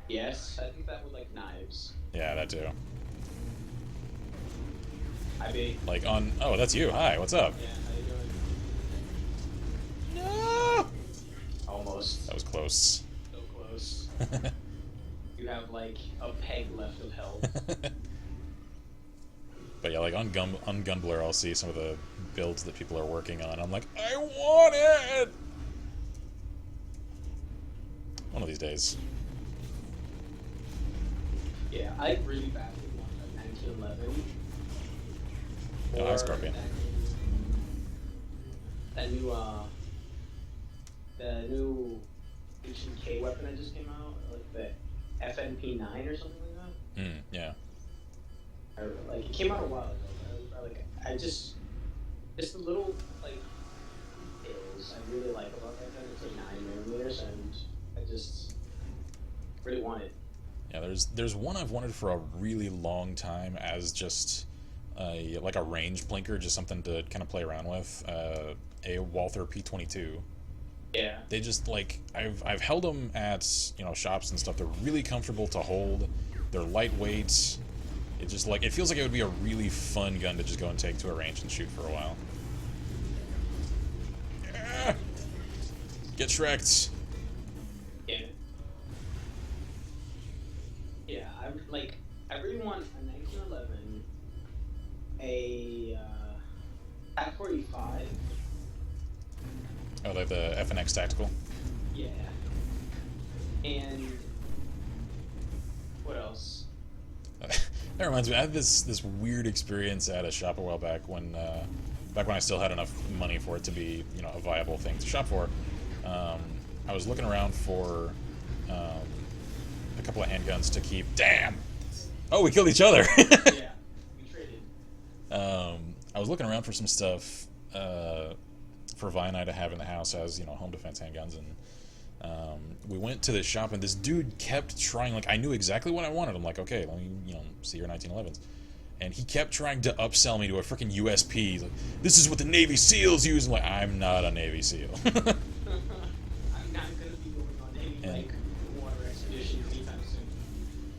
Yes, I think that with like knives. Yeah, that too. I mean. Like on. Oh, that's you. Hi, what's up? Yeah, how you doing? No. Almost. That was close. So close. You have like a peg left of health. But yeah, like on Gunblur, I'll see some of the builds that people are working on. I'm like, I want it! One of these days. Yeah, I really badly want a 1911. Oh, hi, Scorpion. That new, the new H&K weapon that just came out, like the FNP9 or something like that. Yeah. Like it came out a while ago. I just the little like details I really like about that gun. It's like 9mm, and I just really want it. Yeah, there's one I've wanted for a really long time as just like a range blinker, just something to kind of play around with. A Walther Pt.2. Yeah. They just like I've held them at shops and stuff. They're really comfortable to hold. They're lightweight. It just like it feels like it would be a really fun gun to just go and take to a range and shoot for a while. Yeah. Get Shrek'd. Yeah. Yeah, I really want a 1911, a Pac 45. Oh, like the FNX Tactical? Yeah. And what else? That reminds me, I had this weird experience at a shop a while back when I still had enough money for it to be a viable thing to shop for. I was looking around for a couple of handguns to keep. Damn! Oh, we killed each other. Yeah, we traded. I was looking around for some stuff for Vi and I to have in the house as home defense handguns, and we went to this shop, and this dude kept trying. Like, I knew exactly what I wanted. I'm like, okay, let me see your 1911s. And he kept trying to upsell me to a freaking USP. He's like, this is what the Navy SEALs use. I'm like, I'm not a Navy SEAL. I'm not gonna be going on any water expedition anytime soon.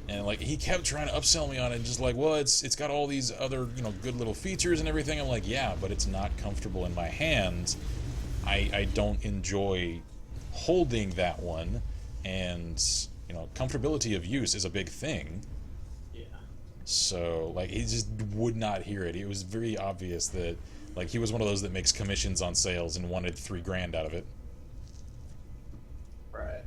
And like he kept trying to upsell me on it, just like, well, it's got all these other good little features and everything. I'm like, yeah, but it's not comfortable in my hand. I don't enjoy holding that one, and comfortability of use is a big thing. Yeah. So like he just would not hear it. It was very obvious that like he was one of those that makes commissions on sales and wanted $3,000 out of it. Right.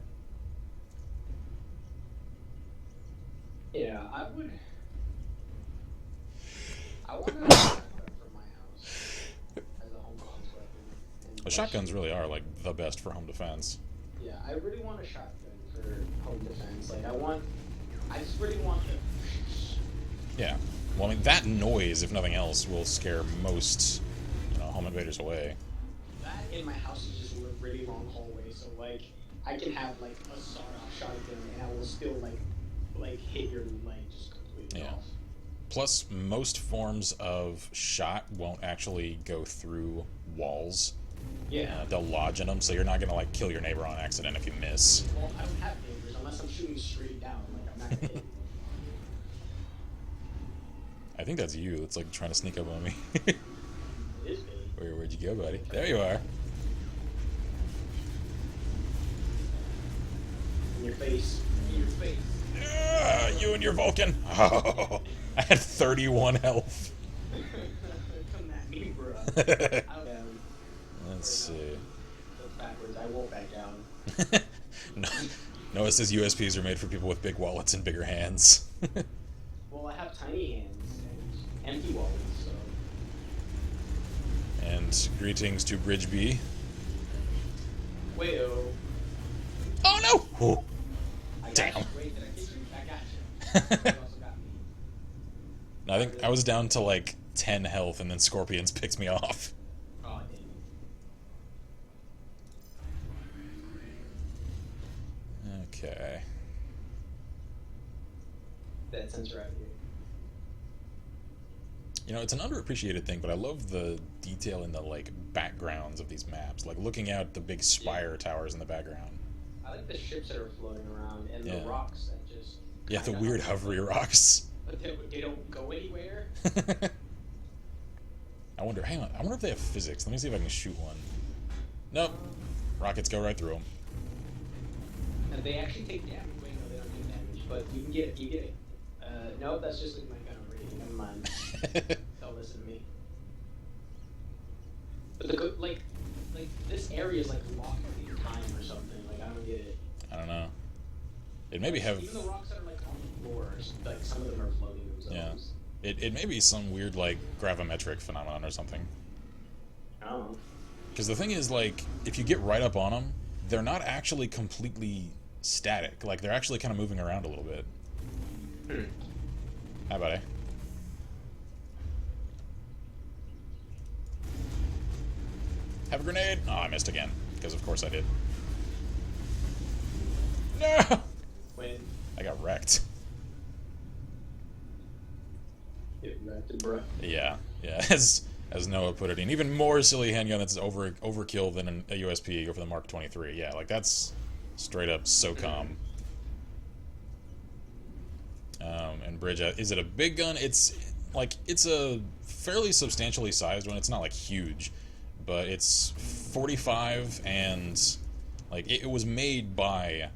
Well, shotguns really are like the best for home defense. Yeah, I really want a shotgun for home defense. Like, I just really want the. Yeah. Well, I mean, that noise, if nothing else, will scare most, home invaders away. That in my house is just a really long hallway, so like I can have like a sawed-off shotgun and I will still like hit your leg just completely off. Plus, most forms of shot won't actually go through walls. Yeah. They'll lodge in them, so you're not gonna like kill your neighbor on accident if you miss. Well, I don't have neighbors unless I'm shooting straight down. Like I'm not gonna hit anyone. I think that's you. That's like trying to sneak up on me. It is me. Where'd you go, buddy? There you are. In your face. In your face. You and your Vulcan. Oh, I had 31 health. Come at me, bro. Let's see. That's backwards. I won't back down. No, Noah says USPs are made for people with big wallets and bigger hands. Well, I have tiny hands and empty wallets, so. And greetings to Bridge B. Wayo. Oh no! Ooh. I got Damn. you. Wait, did I get you? I got you. You also got me. No, I think I was down to like 10 health, and then Scorpions picked me off. Oh, dang. Okay. That sensor out here. It's an underappreciated thing, but I love the detail in the like backgrounds of these maps. Like looking out the big spire towers in the background. I like the ships that are floating around and Yeah. the rocks that just. Yeah, the kinda weird hovery rocks. But they don't go anywhere. I wonder. Hang on. I wonder if they have physics. Let me see if I can shoot one. Nope. Rockets go right through them. And they actually take damage. Wait, no, they don't take damage. But you can get it. You get it. No, that's just like my gun over here. Never mind. Don't listen to me. But like this area is like locked in time or something. Like I don't get it. I don't know. It maybe have. Even the rocks that are like on the floor, like some of them are floating themselves. Yeah. It may be some weird like gravimetric phenomenon or something. I don't know. Because the thing is, like, if you get right up on them, they're not actually completely static. Like, they're actually kind of moving around a little bit. Hi, buddy. Have a grenade! Oh, I missed again. Because of course I did. No! When I got wrecked. it wrecked, bro. Yeah. As Noah put it, an even more silly handgun that's overkill than a USP over the Mark 23. Yeah, like that's straight up SOCOM. And Bridge, is it a big gun? It's a fairly substantially sized one. It's not like huge, but it's 45 and like it was made by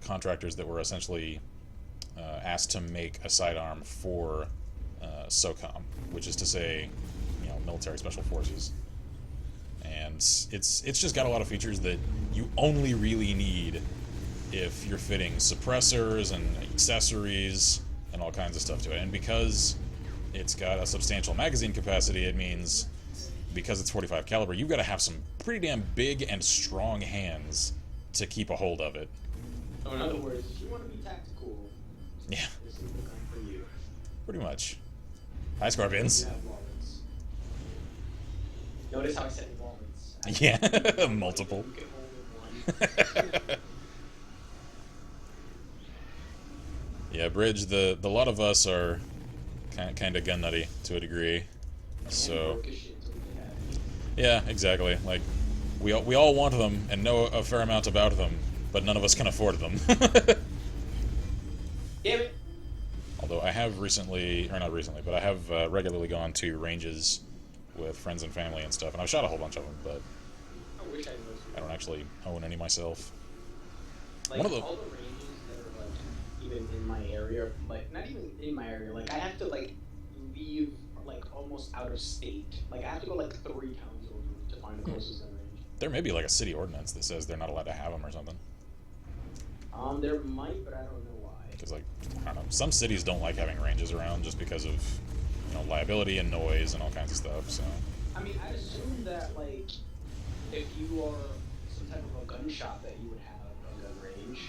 contractors that were essentially asked to make a sidearm for SOCOM, which is to say, military special forces. And it's just got a lot of features that you only really need if you're fitting suppressors and accessories and all kinds of stuff to it. And because it's got a substantial magazine capacity, it means because it's 45 caliber, you've got to have some pretty damn big and strong hands to keep a hold of it. So in other words, if you want to be tactical, Yeah, this is the gun for you. pretty much. Hi, Scorpions. You have wallets. Notice how I said wallets. Yeah, multiple. You can hold in one. Yeah, Bridge, the lot of us are kind of gun nutty to a degree. So, broke as shit, so we can have it. yeah, exactly. Like, we all want them and know a fair amount about them, but none of us can afford them. Damn it! Although I have recently, or not recently, but I have regularly gone to ranges with friends and family and stuff, and I've shot a whole bunch of them, but I wish I knew. I don't actually own any myself. Like, One of the- all the ranges that are, like, even in my area, like, not even in my area, like, I have to, like, leave, like, almost out of state. Like, I have to go, like, 3 towns over to find the closest gun range. There may be like a city ordinance that says they're not allowed to have them or something. There might, but I don't know why. Because, like, I don't know, some cities don't like having ranges around just because of, liability and noise and all kinds of stuff, so. I mean, I assume that, like, if you are some type of a gun shop that you would have a gun range.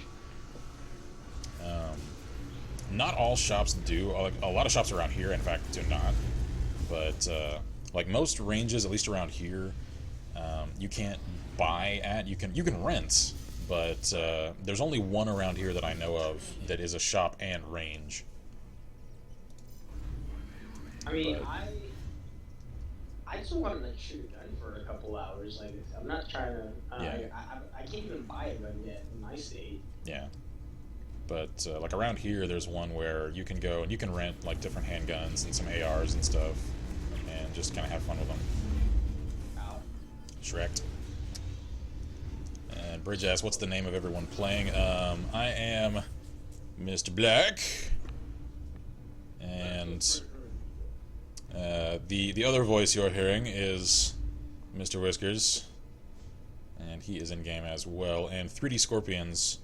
Not all shops do. Like, a lot of shops around here, in fact, do not. But like most ranges, at least around here, you can't buy at. You can rent, but there's only one around here that I know of that is a shop and range. I mean, I just wanted to shoot a gun for a couple hours. Like, I'm not trying to. Yeah. I can't even buy a gun yet in my state. Yeah. But like around here, there's one where you can go and you can rent like different handguns and some ARs and stuff, and just kind of have fun with them. Ow. Shrek. And Bridge asks, "What's the name of everyone playing?" I am Mr. Black, and the other voice you're hearing is Mr. Whiskers, and he is in game as well. And 3D Scorpions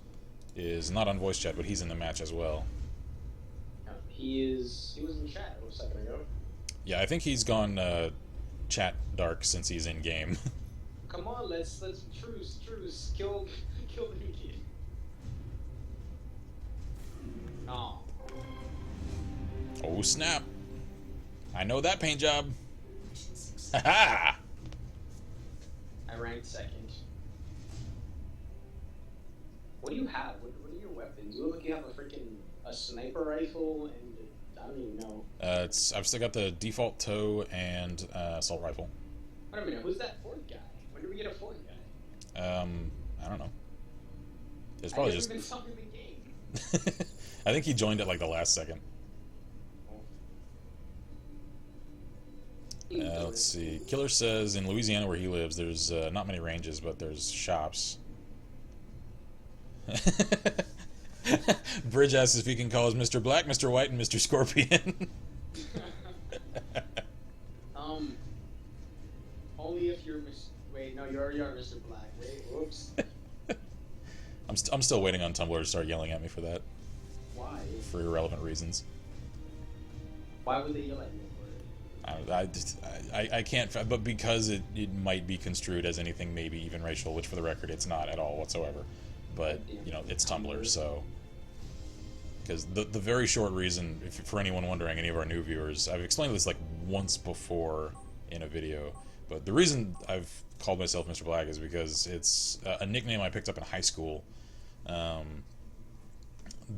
is not on voice chat, but he's in the match as well. He was in chat a second ago. Yeah, I think he's gone chat dark since he's in game. Come on, let's truce, kill the new kid. Oh. Oh snap! I know that paint job. Mission success. Haha! I ranked second. What do you have? What are your weapons? You look like you have a sniper rifle and I don't even know. I've still got the default tow and assault rifle. Wait a minute, who's that fourth guy? When did we get a fourth guy? I don't know. It's probably just. Been something in the game. I think he joined at like the last second. Let's see. Killer says in Louisiana where he lives, there's not many ranges, but there's shops. Bridge asks if he can call us Mr. Black, Mr. White, and Mr. Scorpion. Only if you're Wait, no, you already are Mr. Black. Wait, whoops. I'm still waiting on Tumblr to start yelling at me for that. Why? For irrelevant reasons. Why would they yell at you for it? I can't, but because it might be construed as anything maybe even racial, which for the record it's not at all whatsoever. But, you know, it's Tumblr, so... Because the very short reason, for anyone wondering, any of our new viewers, I've explained this like once before in a video, but the reason I've called myself Mr. Black is because it's a nickname I picked up in high school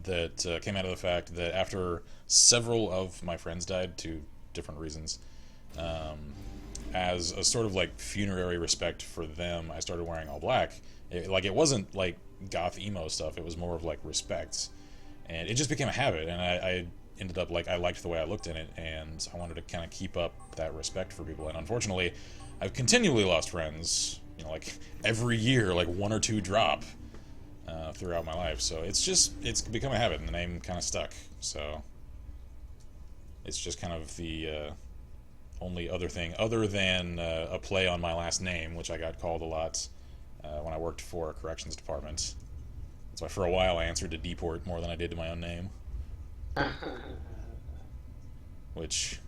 that came out of the fact that after several of my friends died, to different reasons, as a sort of like funerary respect for them, I started wearing all black. It wasn't like goth emo stuff, it was more of like respect, and it just became a habit, and I ended up like, I liked the way I looked in it, and I wanted to kind of keep up that respect for people. And unfortunately I've continually lost friends, you know, like every year, like 1 or 2 drop throughout my life, so it's become a habit, and the name kind of stuck. So it's just kind of the only other thing other than a play on my last name, which I got called a lot when I worked for a corrections department. That's why for a while I answered to deport more than I did to my own name. Which,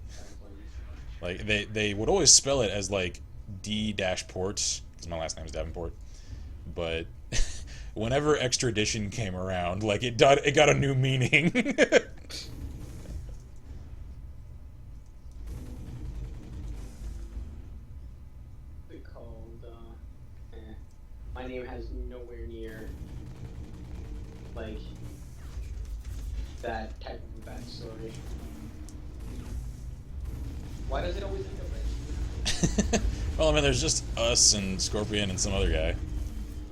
like, they would always spell it as like D-port, because my last name is Davenport. But whenever extradition came around, like it got a new meaning. My name has nowhere near like that type of a backstory. Why does it always end up right? Well, I mean, there's just us and Scorpion and some other guy.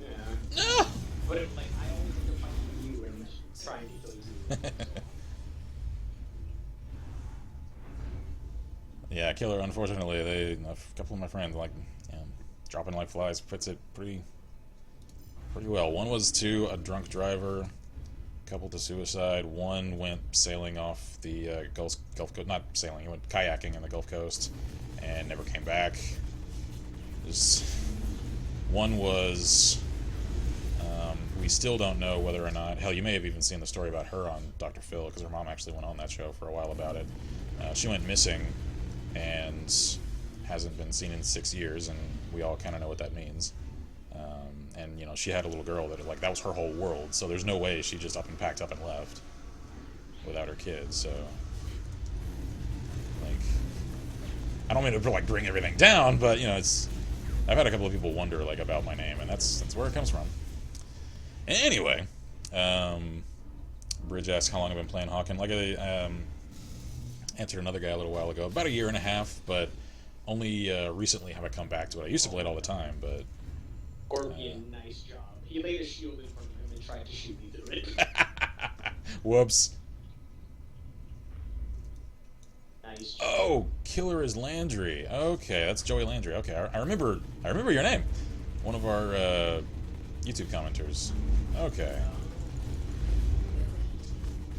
Yeah. No! But it, like, I always end up fighting you and trying to kill you. Yeah, Killer, unfortunately, a couple of my friends, like, you know, dropping like flies puts it pretty well. One was to a drunk driver, a couple to suicide, one went sailing off the Gulf Coast, not sailing, he went kayaking in the Gulf Coast and never came back. One was, we still don't know whether or not, hell, you may have even seen the story about her on Dr. Phil, because her mom actually went on that show for a while about it. She went missing and hasn't been seen in 6 years, and we all kind of know what that means. And you know, she had a little girl that like that was her whole world. So there's no way she just up and packed up and left without her kids. So like, I don't mean to like bring everything down, but you know, it's. I've had a couple of people wonder like about my name, and that's where it comes from. Anyway, Bridge asked how long I've been playing Hawken. Like I answered another guy a little while ago, about a year and a half, but only recently have I come back to it. I used to play it all the time, but. Scorpion, nice job. He laid a shield in front of him and tried to shoot me through it. Whoops. Nice job. Oh, Killer is Landry. Okay, that's Joey Landry. Okay, I remember your name. One of our YouTube commenters. Okay.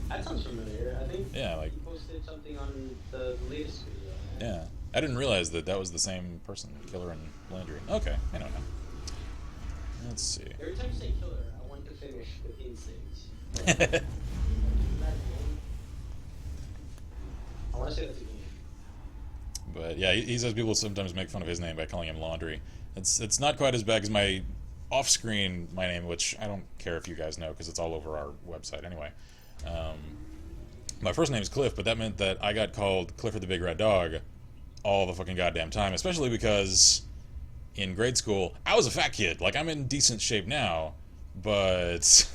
That sounds familiar. I think Yeah, like. you posted something on the latest video. Right? Yeah, I didn't realize that was the same person, Killer and Landry. Okay, I know now. Let's see. Every time you say killer, I want to finish with instincts. I want to say that's a game. But yeah, he says people sometimes make fun of his name by calling him Laundry. It's not quite as bad as my off-screen my name, which I don't care if you guys know because it's all over our website anyway. My first name is Cliff, but that meant that I got called Clifford the Big Red Dog all the fucking goddamn time, especially because in grade school I was a fat kid. Like, I'm in decent shape now, but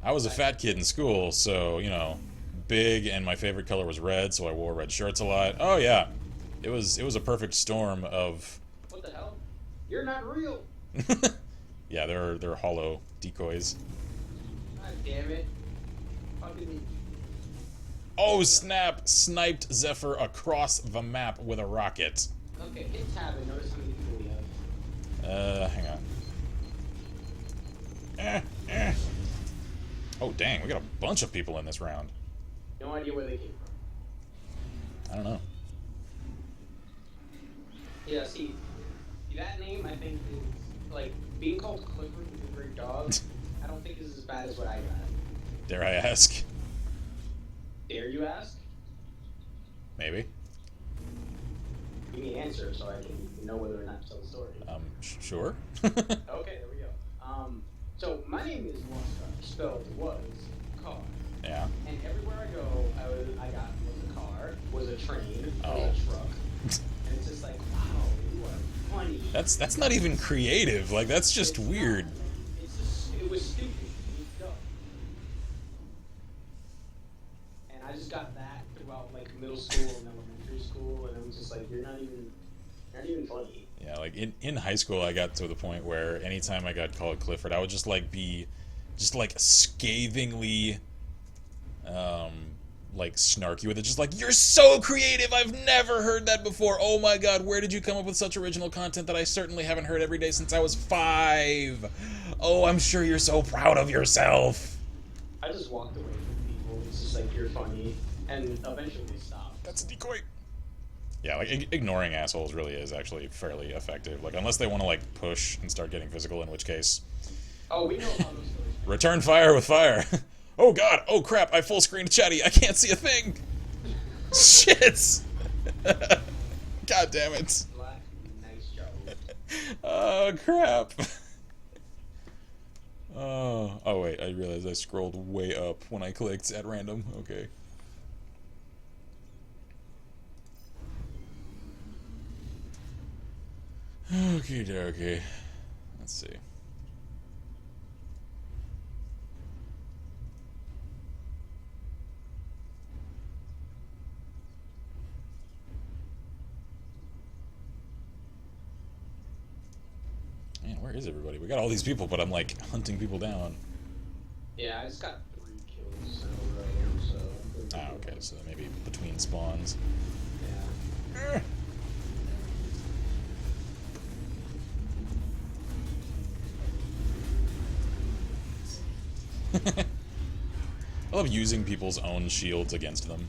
I was a fat kid in school, so, you know, big, and my favorite color was red, so I wore red shirts a lot. Oh yeah, it was a perfect storm of. What the hell? You're not real. Yeah, they're hollow decoys. God damn it. Fucking. Oh snap! Sniped Zephyr across the map with a rocket. Okay, hit tab and notice how many people we have. Hang on. Oh dang, we got a bunch of people in this round. No idea where they came from. I don't know. Yeah, see, that name I think is, like, being called Clifford the Great Dog, I don't think is as bad as what I got. Dare I ask? Dare you ask? Maybe. Give me an answer so I can know whether or not to tell the story. Sure. Okay, there we go. So my name is spelled was car. Yeah. And everywhere I go, I got was a car, was a train, was Oh. a truck. And it's just like, wow, you are funny. That's not even creative. Like, that's just It's weird. not. It's just, it was stupid. It was dumb. And I just got that throughout like middle school and elementary school, and it was just like, you're not even funny. Yeah, like in high school, I got to the point where anytime I got called Clifford, I would just like be, just like scathingly, like snarky with it, just like, you're so creative, I've never heard that before, oh my god, where did you come up with such original content that I certainly haven't heard every day since I was 5? Oh, I'm sure you're so proud of yourself. I just walked away from people. It's just like, you're funny, and eventually they stopped. That's a decoy. Yeah, like ignoring assholes really is actually fairly effective. Like, unless they want to like push and start getting physical, in which case, Oh, we know how those stories go. return fire with fire. Oh god, oh crap, I full screened chatty, I can't see a thing. Shit. God damn it. Black, nice job. Oh crap. Oh wait, I realized I scrolled way up when I clicked at random. Okay. Okay. Let's see. Man, where is everybody? We got all these people, but I'm like hunting people down. Yeah, I just got 3 kills in a row, so. Ah, okay, so maybe between spawns. Yeah. I love using people's own shields against them.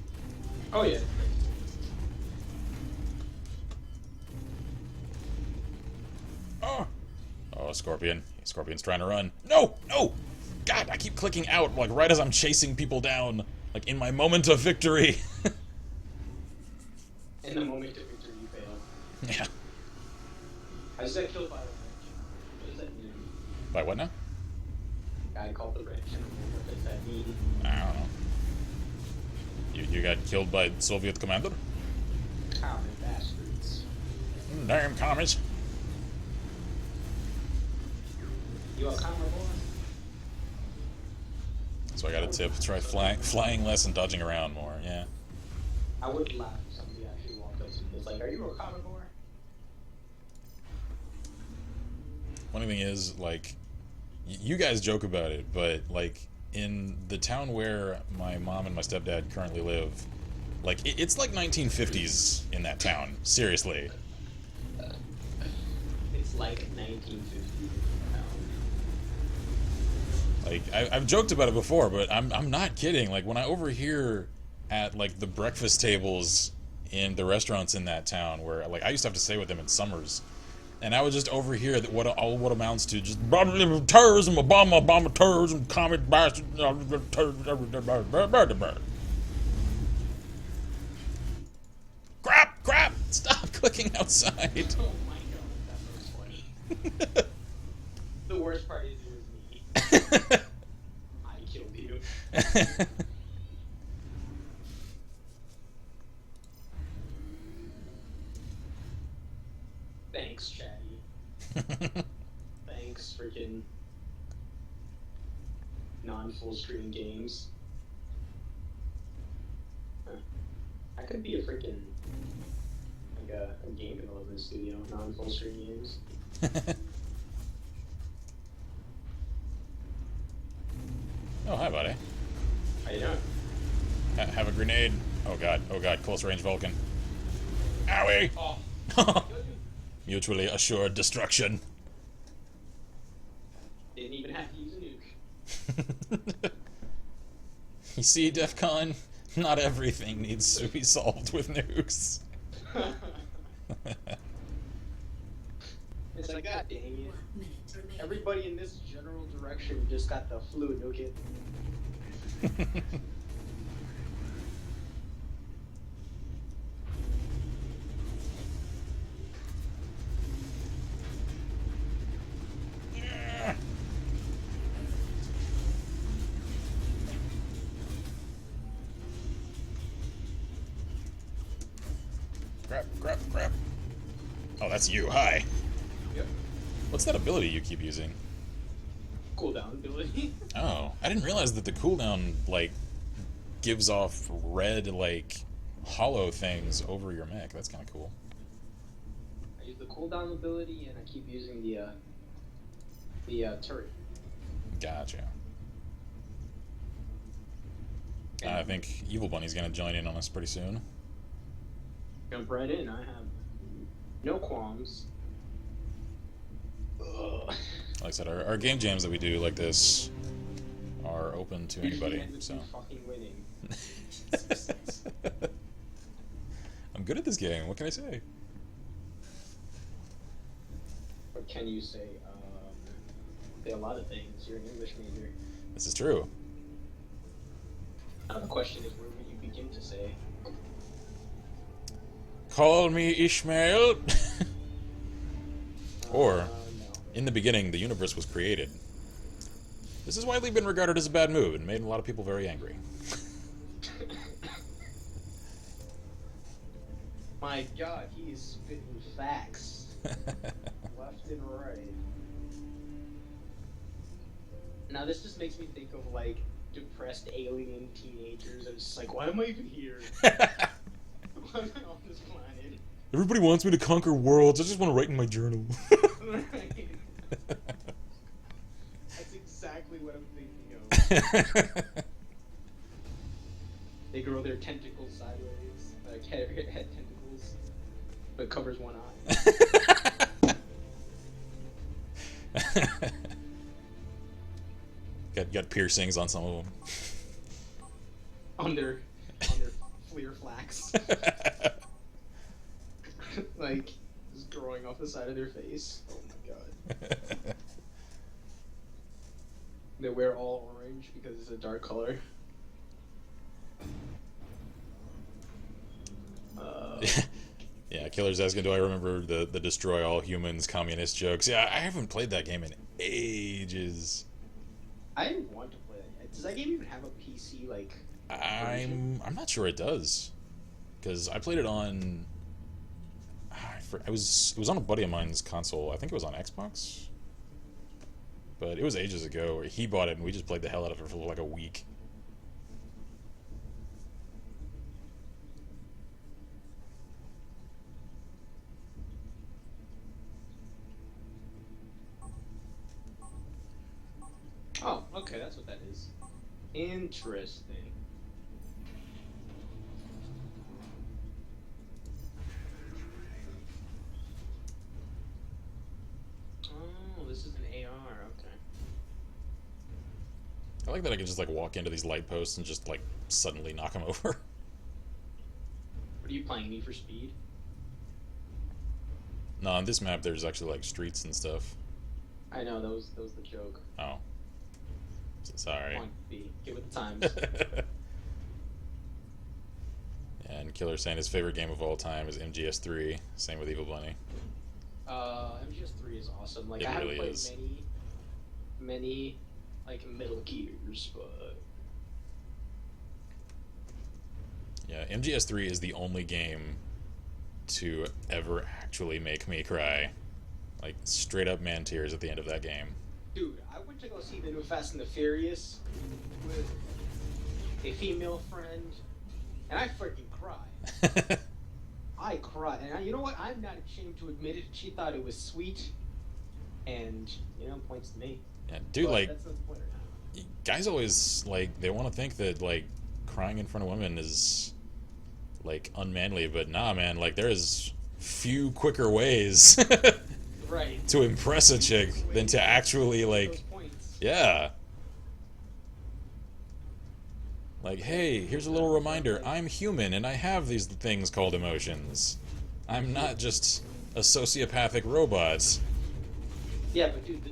Oh, yeah. Oh, Scorpion. Scorpion's trying to run. No! No! God, I keep clicking out, like, right as I'm chasing people down. Like, in my moment of victory. In the moment of victory, you fail. Yeah. I just got killed by a wrench. What does that mean? By what now? Guy called the wrench. What does that mean? I don't know. You got killed by Soviet commander? Common bastards. Damn commies. You a common boy? So I got a tip. Try flying less and dodging around more. Yeah. I would laugh if somebody actually walked up to me. It's like, are you a common boy? Funny thing is, like, you guys joke about it, but like in the town where my mom and my stepdad currently live, like it's like 1950s in that town. Seriously. It's like 1950. Like I've joked about it before, but I'm not kidding. Like when I overhear at like the breakfast tables in the restaurants in that town, where like I used to have to stay with them in summers, and I would just overhear that what amounts to just terrorism, Obama terrorism, commie bastard, crap! Stop clicking outside. Oh my god, that was funny. The worst part is it was me. I killed you. Thanks, Chatty. Thanks, freaking non-full screen games. Huh. I could be a freaking like a game development studio, non-full screen games. Oh, hi, buddy. How you doing? Have a grenade. Oh god, close range Vulcan. Owie! Oh. Mutually assured destruction. Didn't even have to use a nuke. You see, DEFCON? Not everything needs to be solved with nukes. It's like, god dang it. 1 minute remaining. Everybody in this general direction just got the flu, nuke it. Crap. Oh, that's you. Hi. Yep. What's that ability you keep using? Cooldown ability. Oh, I didn't realize that the cooldown, like, gives off red, like, hollow things over your mech. That's kind of cool. I use the cooldown ability and I keep using the turret. Gotcha. I think Evil Bunny's gonna join in on us pretty soon. Jump right in. I have no qualms. Ugh. Like I said, our game jams that we do like this are open to anybody, End with so. you fucking winning. I'm good at this game, what can I say? What can you say? Say a lot of things. You're an English major. This is true. Now the question is, where would you begin to say? Call me Ishmael! Or, No. in the beginning, the universe was created. This is widely been regarded as a bad move and made a lot of people very angry. My god, he is spitting facts. Left and right. Now this just makes me think of like depressed alien teenagers and it's just like, why am I even here? Why am I on this planet? Everybody wants me to conquer worlds, I just want to write in my journal. Right. That's exactly what I'm thinking of. They grow their tentacles sideways, like head tentacles, but covers one eye. got piercings on some of them. on their fleer flax. Like, just growing off the side of their face. Oh my god. They wear all orange because it's a dark color. Yeah, Killer's asking, do I remember the destroy all humans communist jokes? Yeah, I haven't played that game in ages. I want to play that. Does that game even have a PC like? Version? I'm not sure it does, because I played it on. It was on a buddy of mine's console. I think it was on Xbox, but it was ages ago. He bought it and we just played the hell out of it for like a week. Oh, okay, that's what that is. Interesting. Oh, this is an AR, okay. I like that I can just like walk into these light posts and just like suddenly knock them over. What are you playing, Need for Speed? No, on this map there's actually like streets and stuff. I know, that was the joke. Oh. Sorry. Come on, B, get with the times. And Killer saying his favorite game of all time is MGS3. Same with Evil Bunny. MGS3 is awesome. Like, It I haven't really played is. many, like, Metal Gears, but... Yeah, MGS3 is the only game to ever actually make me cry. Like, straight up man tears at the end of that game. Dude, I went to go see the new Fast and the Furious with a female friend, and I freaking cried. I cried, and you know what? I'm not ashamed to admit it. She thought it was sweet, and points to me. Yeah, dude, But like, that's not the point right now. guys always, like, they want to think that, like, crying in front of women is, like, unmanly, but nah, man, like, there's few quicker ways Right. to impress a chick than to actually, like, Those points. yeah. Like, hey, here's a little reminder, I'm human and I have these things called emotions. I'm not just a sociopathic robot. Yeah, but dude, the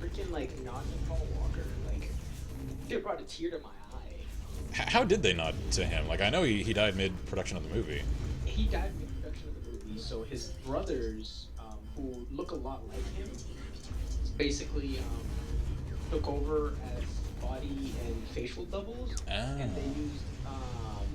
freaking like nod to Paul Walker, like, it brought a tear to my eye. How did they nod to him? Like, I know he died mid-production of the movie. He died in the production of the movie, so his brothers, who look a lot like him, basically took over as body and facial doubles, and they used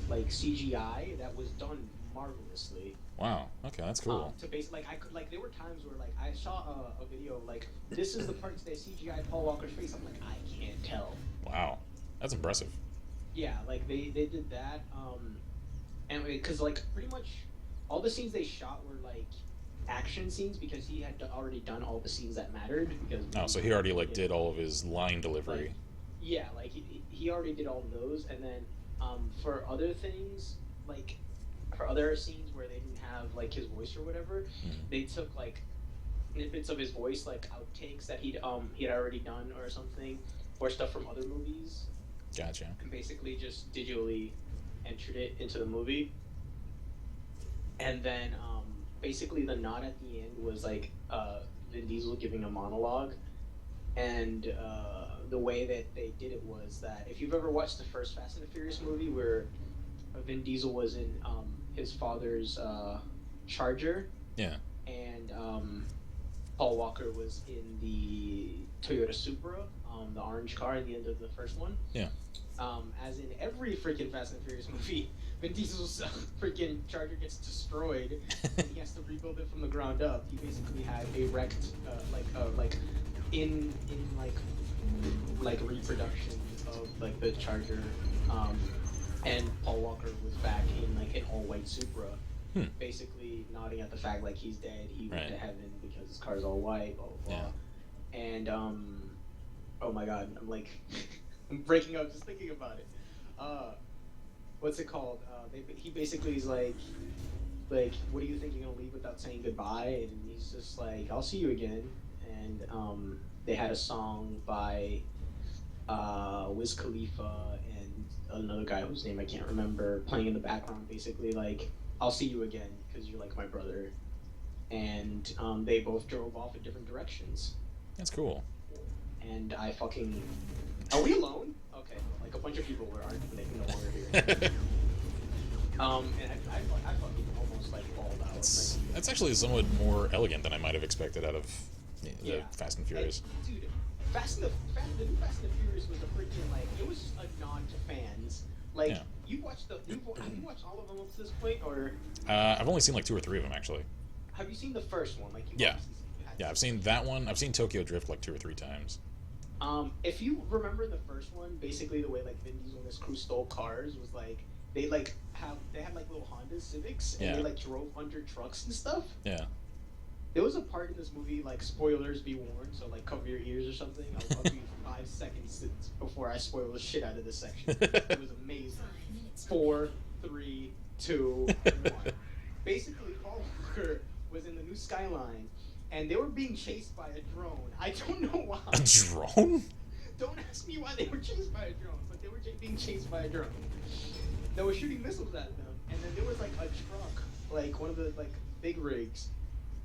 like CGI that was done marvelously. Wow. Okay, that's cool. To base like there were times where like I saw a video of, like, this is the parts that CGI Paul Walker's face. I'm like, I can't tell. Wow. That's impressive. Yeah, like they did that, and because like pretty much all the scenes they shot were like action scenes because he had already done all the scenes that mattered. Because Oh, so he already, like, did all of his line delivery. like, yeah, like he already did all of those, and then for other things, like for other scenes where they didn't have like his voice or whatever, they took like snippets of his voice, like outtakes that he'd already done or something, or stuff from other movies, Gotcha. and basically just digitally entered it into the movie. And then basically the nod at the end was like Vin Diesel giving a monologue, and the way that they did it was that if you've ever watched the first Fast and the Furious movie where Vin Diesel was in his father's Charger, Yeah. and Paul Walker was in the Toyota Supra, the orange car at the end of the first one. Yeah. As in every freaking Fast and Furious movie, Vin Diesel's freaking Charger gets destroyed, and he has to rebuild it from the ground up. He basically had a wrecked, in reproduction of like the Charger, and Paul Walker was back in like an all-white Supra, basically nodding at the fact like he's dead, he went to heaven because his car's all white, blah blah blah. Yeah. And oh my god, I'm like I'm breaking up just thinking about it. What's it called? He basically is like, what do you think you're gonna leave without saying goodbye? And he's just like, I'll see you again. And they had a song by Wiz Khalifa and another guy whose name I can't remember playing in the background, basically like, I'll see you again because you're like my brother. And they both drove off in different directions. That's cool. And I fucking... Are we alone? Okay, like a bunch of people aren't, they can no longer hear. And I fucking almost like bawled out. That's, like, That's actually somewhat more elegant than I might have expected out of the Yeah. Fast and Furious. Dude, the new Fast and the Furious was a freaking like it was a nod to fans. Like Yeah. have you watched all of them up to this point, or I've only seen like 2 or 3 of them actually. have you seen the first one? Like you Yeah. obviously you had Yeah, to. I've seen that one. I've seen Tokyo Drift like 2 or 3 times. If you remember the first one, basically the way like Vin Diesel and his crew stole cars was like they had like little Honda Civics and Yeah. they like drove under trucks and stuff. Yeah. There was a part in this movie, like, spoilers be warned, so, like, cover your ears or something. I'll give you 5 seconds before I spoil the shit out of this section. It was amazing. 5 minutes. 4, 3, 2, 1. Basically, Paul Walker was in the new Skyline, and they were being chased by a drone. I don't know why. A drone? Don't ask me why they were chased by a drone, but they were being chased by a drone. They were shooting missiles at them, and then there was, like, a truck, like, one of the, like, big rigs.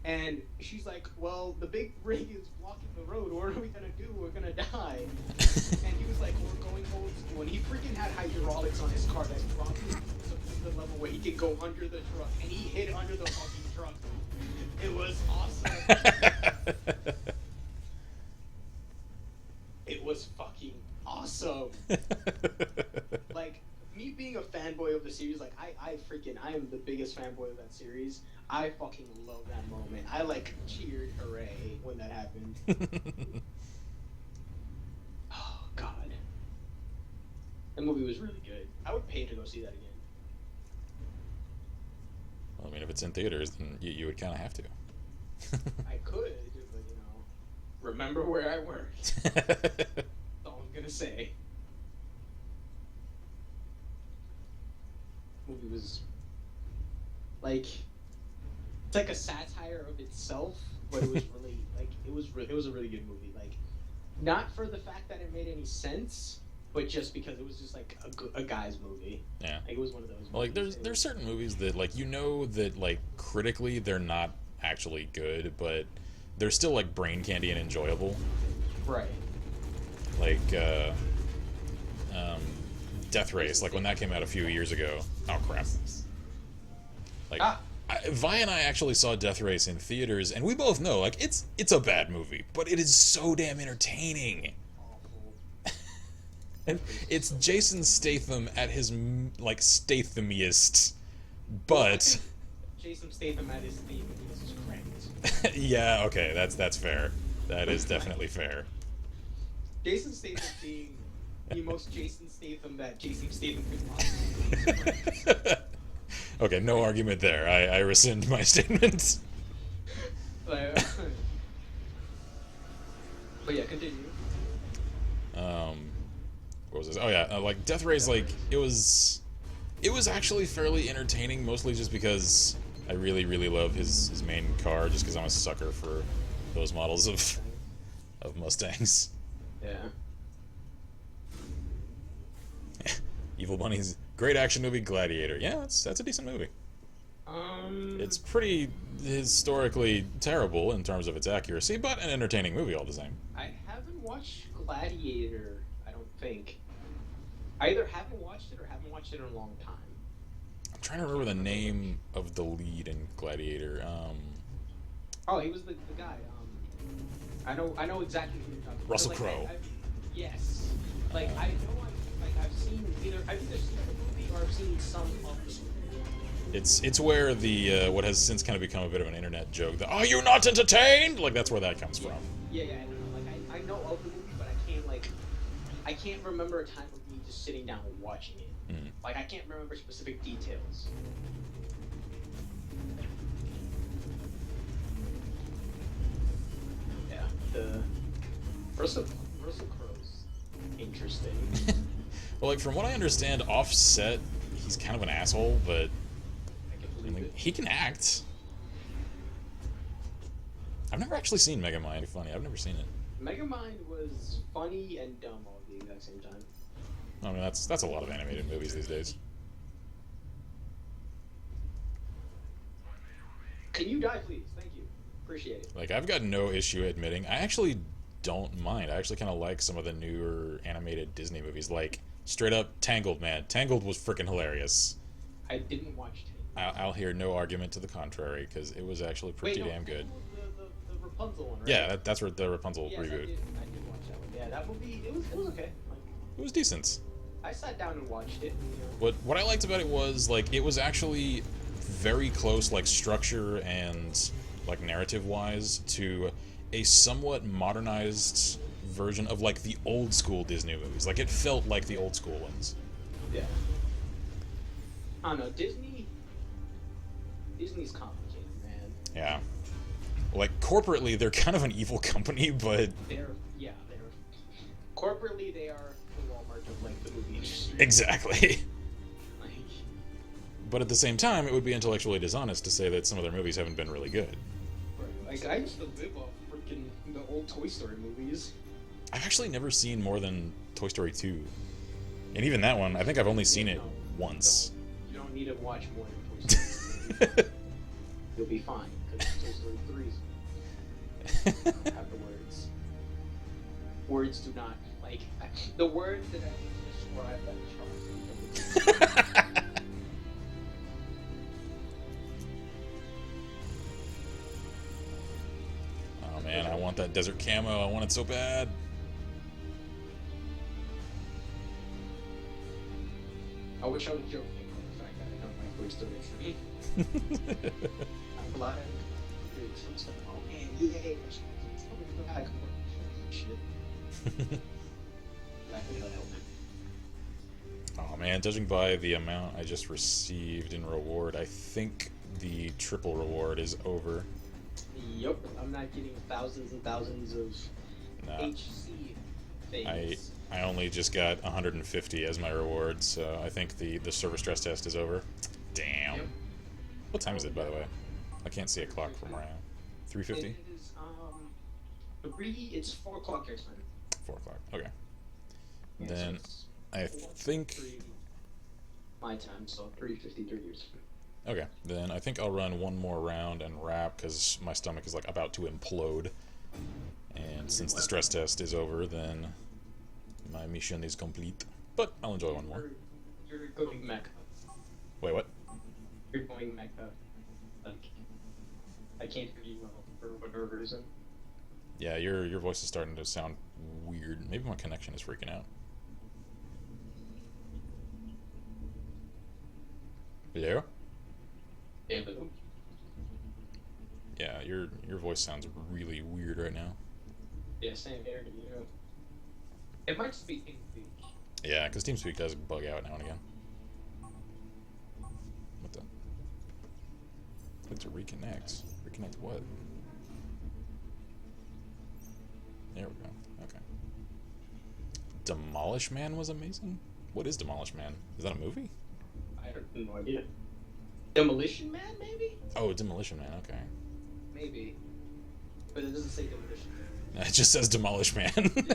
And she's like, well, the big rig is blocking the road. What are we going to do? We're going to die. And he was like, we're going old school. And he freaking had hydraulics on his car that dropped him to the level where he could go under the truck. And he hid under the fucking truck. It was awesome. It was fucking awesome. Like, me being a fanboy of the series, like, I am the biggest fanboy of that series. I fucking love that moment. I, like, cheered hooray when that happened. Oh, God. That movie was really good. I would pay to go see that again. Well, I mean, if it's in theaters, then you would kind of have to. I could, but, you know, remember where I worked. That's all I'm gonna say. Movie was like it's like a satire of itself, but it was really like it was a really good movie. Like, not for the fact that it made any sense, but just because it was just like a guy's movie. Yeah. Like, it was one of those. Well, like movies. there's certain movies that like that like critically they're not actually good, but they're still like brain candy and enjoyable. Right. Like Death Race, like when that came out a few years ago. Oh crap! Like Vi and I actually saw Death Race in theaters, and we both know like it's a bad movie, but it is so damn entertaining. Awful. And it's Jason Statham at his like Stathamiest, but Jason Statham at his theme is cranked. yeah, okay, that's fair. That is definitely fair. Jason Statham being the most Jason Statham that Jason Statham could possibly. Okay, no argument there. I rescind my statement. But yeah, continue. What was this? Oh yeah, like Death Race, like it was actually fairly entertaining, mostly just because I really love his main car, just because I'm a sucker for those models of Mustangs. Yeah. Evil Bunny's great action movie, Gladiator. Yeah, that's a decent movie. It's pretty historically terrible in terms of its accuracy, but an entertaining movie all the same. I haven't watched Gladiator, I don't think. I either haven't watched it or haven't watched it in a long time. I'm trying to remember the name of the lead in Gladiator. Oh, he was the guy. I know exactly who you're talking about. Russell Like, Crowe. Yes. Like, I know I've seen I've either seen the movie or I've seen some of the movie. It's where the what has since kind of become a bit of an internet joke. The, "Are you not entertained?" Like that's where that comes from. Yeah, I know. Like, I know of the movie, but I can't remember a time of me just sitting down and watching it. Mm. Like, I can't remember specific details. Yeah, the Russell Crowe's interesting. Well, like from what I understand, Offset, he's kind of an asshole, but I can believe it. he can act. I've never actually seen Megamind. Funny, I've never seen it. Megamind was funny and dumb all at the exact same time. I mean, that's a lot of animated movies these days. Can you die, please? Thank you. Appreciate it. Like, I've got no issue admitting, I actually don't mind. I actually kind of like some of the newer animated Disney movies, like straight up Tangled, man. Tangled was freaking hilarious. I didn't watch I'll hear no argument to the contrary because it was actually pretty damn good. The Rapunzel one, right? Yeah, that's where the Rapunzel Yes, reboot. I did watch that one. Yeah, that movie, it was okay. Like, It was decent. I sat down and watched it. You know. What I liked about it was like it was actually very close, like structure and like narrative wise, to a somewhat modernized version of like the old school Disney movies. Like it felt like the old school ones. Yeah. I don't know, Disney's complicated, man. Yeah. Like corporately, they're kind of an evil company, but They're corporately they are the Walmart of like the movie industry. exactly. Like, But at the same time, it would be intellectually dishonest to say that some of their movies haven't been really good. like I used to live off freaking the old Toy Story movies. I've actually never seen more than Toy Story 2. And even that one, I think I've only seen it once. You don't need to watch more than Toy Story. You'll be fine because Toy Story 3 have the words. Words do not like the words that I describe that Charles. Oh man, I want that desert camo. I want it so bad. I wish I was joking about the fact that I don't like Toy Story 3. I'm glad. Oh man, yay! Shit. That could help. Oh man, judging by the amount I just received in reward, I think the triple reward is over. Yep, I'm not getting thousands and thousands of Nah. HC things. I only just got 150 as my reward, so I think the server stress test is over. Damn. Yep. What time is it, by the way? I can't see a clock from where I am. 3:50? It is it's 4 o'clock your time. 4 o'clock. Okay. Yeah, Then so I it's think... 4:03 my time, so 3:53 yours. Okay, then I think I'll run one more round and wrap because my stomach is like about to implode. And since the stress test is over, then my mission is complete. But I'll enjoy one more. You're going Mecca. Wait, what? You're going Mecca. Like, I can't hear you well for whatever reason. Yeah, your voice is starting to sound weird. Maybe my connection is freaking out. Hello? Yeah, but Yeah, your voice sounds really weird right now. yeah, same here. You know, it might just be TeamSpeak. Yeah, because TeamSpeak does bug out now and again. What the? Click to reconnect. Reconnect what? There we go. Okay. Demolish Man was amazing? What is Demolish Man? Is that a movie? I have no idea. Demolition Man, maybe? Oh, Demolition Man, okay. Maybe. But it doesn't say Demolition Man. It just says Demolish Man. Yeah.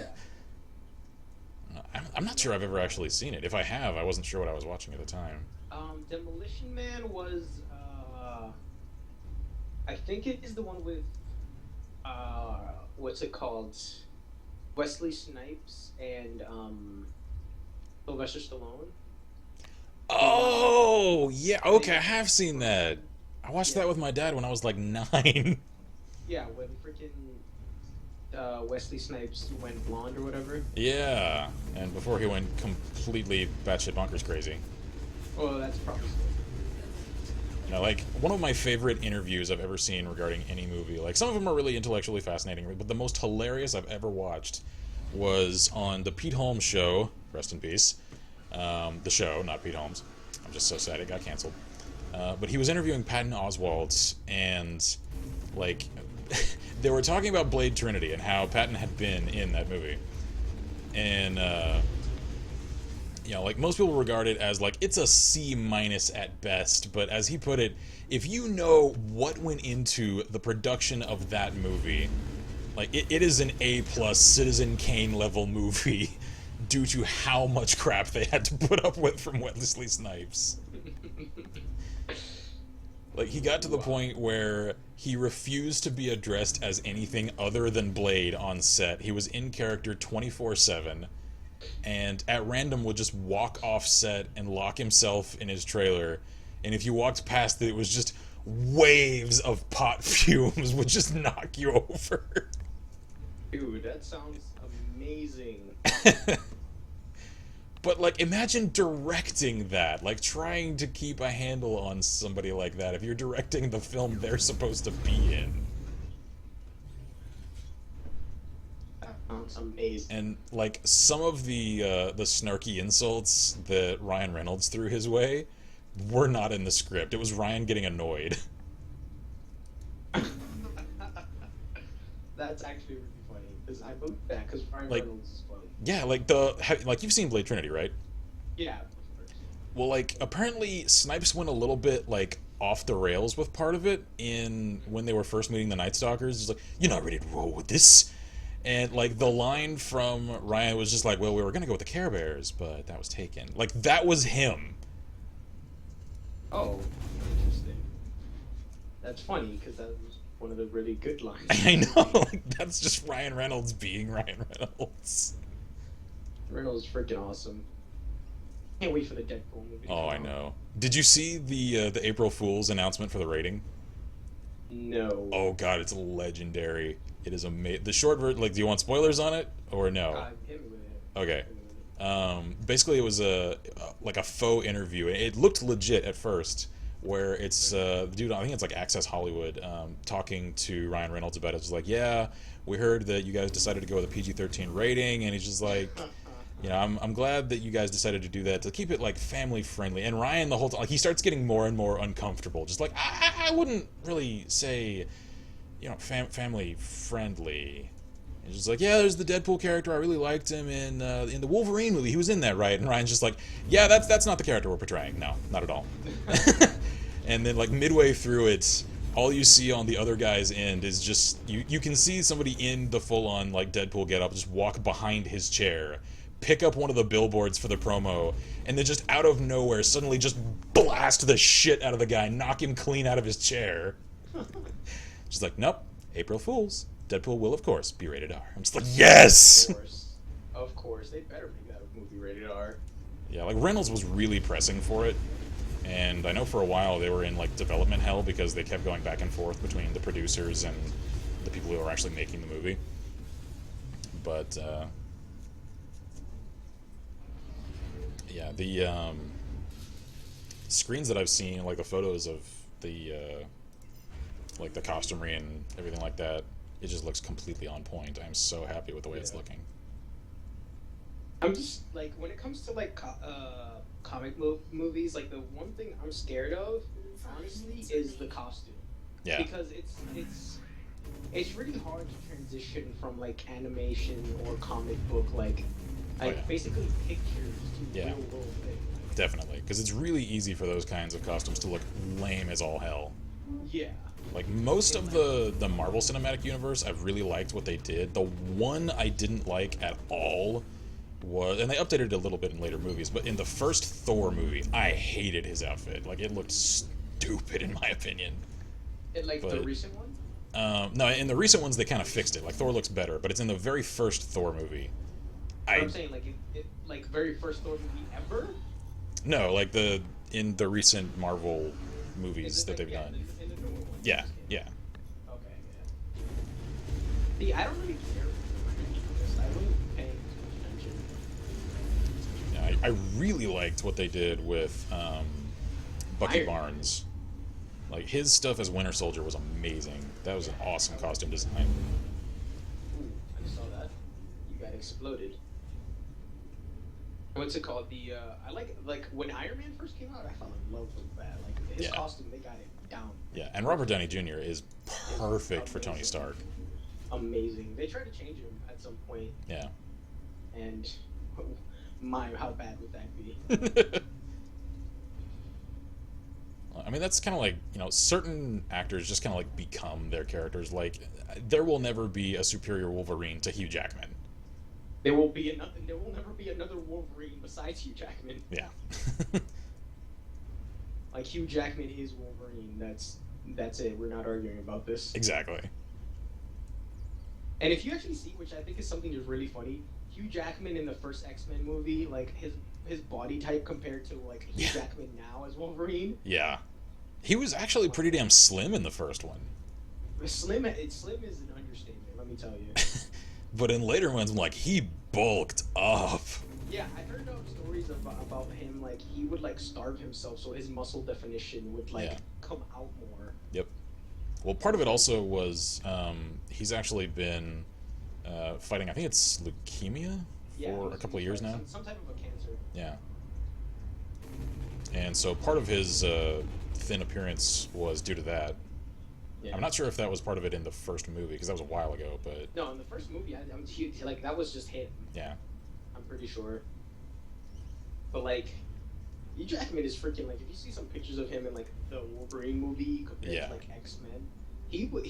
I'm not sure I've ever actually seen it. If I have, I wasn't sure what I was watching at the time. Demolition Man was, I think it is the one with, what's it called? Wesley Snipes and, Sylvester Stallone. Oh, yeah, okay, I have seen that. I watched that with my dad when I was like 9. Yeah, when freaking, Wesley Snipes went blonde or whatever. Yeah, and before he went completely batshit bonkers crazy. Well, that's probably. You know, like, one of my favorite interviews I've ever seen regarding any movie, like, some of them are really intellectually fascinating, but the most hilarious I've ever watched was on the Pete Holmes show, rest in peace. The show, not Pete Holmes. I'm just so sad it got canceled. But he was interviewing Patton Oswalt, and, like, they were talking about Blade Trinity and how Patton had been in that movie. And, you know, like, most people regard it as, like, it's a C- at best, but as he put it, if you know what went into the production of that movie, like, it is an A+ Citizen Kane level movie due to how much crap they had to put up with from Wesley Snipes. Like, he got to the point where he refused to be addressed as anything other than Blade on set. He was in character 24/7, and at random would just walk off set and lock himself in his trailer and if you walked past it, it was just waves of pot fumes would just knock you over. Dude, that sounds amazing. But, like, imagine directing that. Like, trying to keep a handle on somebody like that if you're directing the film they're supposed to be in. That sounds amazing. And, like, some of the snarky insults that Ryan Reynolds threw his way were not in the script. It was Ryan getting annoyed. That's actually really funny because I believe that because Ryan Like- Reynolds is funny. Yeah, like, like, you've seen Blade Trinity, right? Yeah, of course. Well, like, apparently Snipes went a little bit, like, off the rails with part of it when they were first meeting the Night Stalkers. He's like, "You're not ready to roll with this." And, like, the line from Ryan was just like, "Well, we were gonna go with the Care Bears, but that was taken." Like, that was him. Oh, interesting. That's funny because that was one of the really good lines. I know, like, that's just Ryan Reynolds being Ryan Reynolds. Reynolds is freaking awesome. Can't wait for the Deadpool movie. Oh, I know. Did you see the April Fool's announcement for the rating? No. Oh god, it's legendary. It is amazing. The short version, like, do you want spoilers on it or no? Hit me with it. Okay. Hit me with it. Basically, it was like a faux interview. It looked legit at first, where it's the dude. I think it's like Access Hollywood talking to Ryan Reynolds about it. It's like, yeah, we heard that you guys decided to go with a PG-13 rating, and he's just like, you know, I'm glad that you guys decided to do that to keep it like family friendly. And Ryan the whole time, like, he starts getting more and more uncomfortable. Just like, I wouldn't really say, you know, family friendly. He's just like, yeah, there's the Deadpool character. I really liked him in the Wolverine movie. He was in that, right? And Ryan's just like, yeah, that's not the character we're portraying. No, not at all. And then, like, midway through it, all you see on the other guy's end is just you can see somebody in the full-on, like, Deadpool getup just walk behind his chair, pick up one of the billboards for the promo, and then just out of nowhere suddenly just blast the shit out of the guy, knock him clean out of his chair. Just like, nope, April Fools. Deadpool will, of course, be rated R. I'm just like, yes! Of course. They better make that movie rated R. Yeah, like, Reynolds was really pressing for it, and I know for a while they were in, like, development hell because they kept going back and forth between the producers and the people who were actually making the movie. But, yeah, the screens that I've seen, like, the photos of the, like, the costumery and everything like that, it just looks completely on point. I'm so happy with the way it's looking. I'm just, like, when it comes to, like, comic movies, like, the one thing I'm scared of, honestly, is the costume. Yeah. Because it's really hard to transition from, like, animation or comic book, like yeah. basically pictures to Yeah. real world things. Definitely. Because it's really easy for those kinds of costumes to look lame as all hell. Yeah. Like, most of the Marvel Cinematic Universe, I've really liked what they did. The one I didn't like at all was, and they updated it a little bit in later movies, but in the first Thor movie, I hated his outfit. Like, it looked stupid in my opinion. And, like, the But- recent one? No, in the recent ones, they kind of fixed it. Like, Thor looks better, but it's in the very first Thor movie. I'm saying, like, like, very first Thor movie ever? No, like, in the recent Marvel movies Is it, that like, they've yeah, done. in the newer one? Yeah, yeah. Okay, yeah. See, I don't really care for this. I wouldn't pay too much attention. Yeah, I really liked what they did with Bucky Iron Man. Barnes. Like, his stuff as Winter Soldier was amazing. That was an awesome costume design. Ooh, I saw that. You got exploded. What's it called? I like when Iron Man first came out, I fell in love with that. Like, his Yeah. costume, they got it down. Yeah, and Robert Downey Jr. is perfect for Tony Stark. Amazing. They tried to change him at some point, Yeah. and how bad would that be? I mean, that's kind of like, you know, certain actors just kind of like become their characters. Like, there will never be a superior Wolverine to Hugh Jackman. There will never be another Wolverine besides Hugh Jackman. Yeah. Like, Hugh Jackman is Wolverine. That's it. We're not arguing about this. Exactly. And if you actually see, which I think is something that's really funny, Hugh Jackman in the first X-Men movie, like, his body type compared to like Hugh Jackman now as Wolverine. Yeah. He was actually pretty damn slim in the first one. Slim is an understatement, let me tell you. But in later ones, like, he bulked up. Yeah, I heard stories about him, like, he would, like, starve himself so his muscle definition would, like, come out more. Yep. Well, part of it also was he's actually been fighting, I think it's leukemia for a couple of years now. Some type of a cancer. Yeah. And so part of his thin appearance was due to that. Yeah. I'm not sure if that was part of it in the first movie, because that was a while ago, but... No, in the first movie, like, that was just him. Yeah. I'm pretty sure. But, like, Hugh Jackman is freaking, like, if you see some pictures of him in, like, the Wolverine movie compared to, like, X-Men, he looked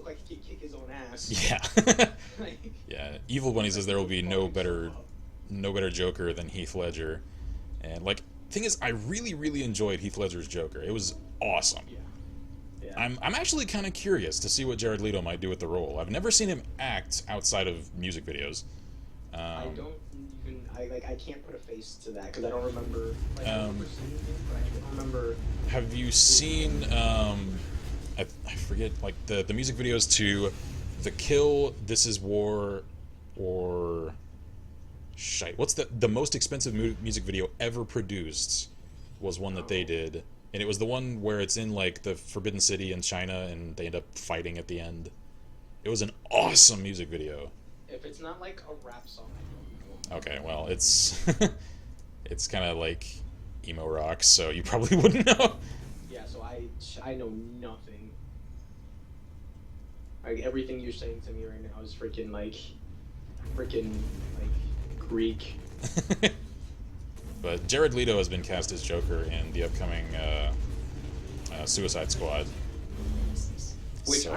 like he could kick his own ass. Yeah. Like, yeah. Evil Bunny says there will be no better Joker than Heath Ledger. And, like, thing is, I really, really enjoyed Heath Ledger's Joker. It was awesome. Yeah. Yeah. I'm actually kind of curious to see what Jared Leto might do with the role. I've never seen him act outside of music videos. I can't put a face to that because I don't remember. Like, I remember seeing him, but I don't remember. Have you seen? I forget, like the music videos to The Kill, This Is War, or shite. What's the most expensive music video ever produced? Was one that they did. And it was the one where it's in, like, the Forbidden City in China, and they end up fighting at the end. It was an awesome music video. If it's not, like, a rap song, I don't know. Okay, well, it's... it's kind of like emo rock, so you probably wouldn't know. Yeah, so I know nothing. Like, everything you're saying to me right now is freaking, like, Greek. But Jared Leto has been cast as Joker in the upcoming Suicide Squad. Which so.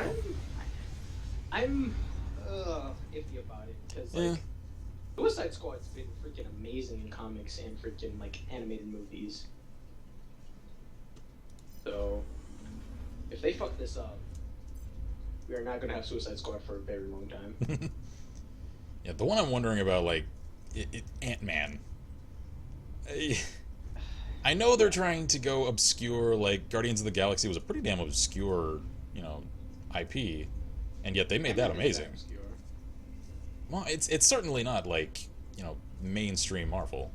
I'm iffy about it because like Suicide Squad's been freaking amazing in comics and freaking like animated movies. So if they fuck this up, we are not gonna have Suicide Squad for a very long time. Yeah, the one I'm wondering about, like, Ant-Man. I know they're trying to go obscure, like, Guardians of the Galaxy was a pretty damn obscure, IP, and yet they made that amazing. Well, it's certainly not, like, mainstream Marvel.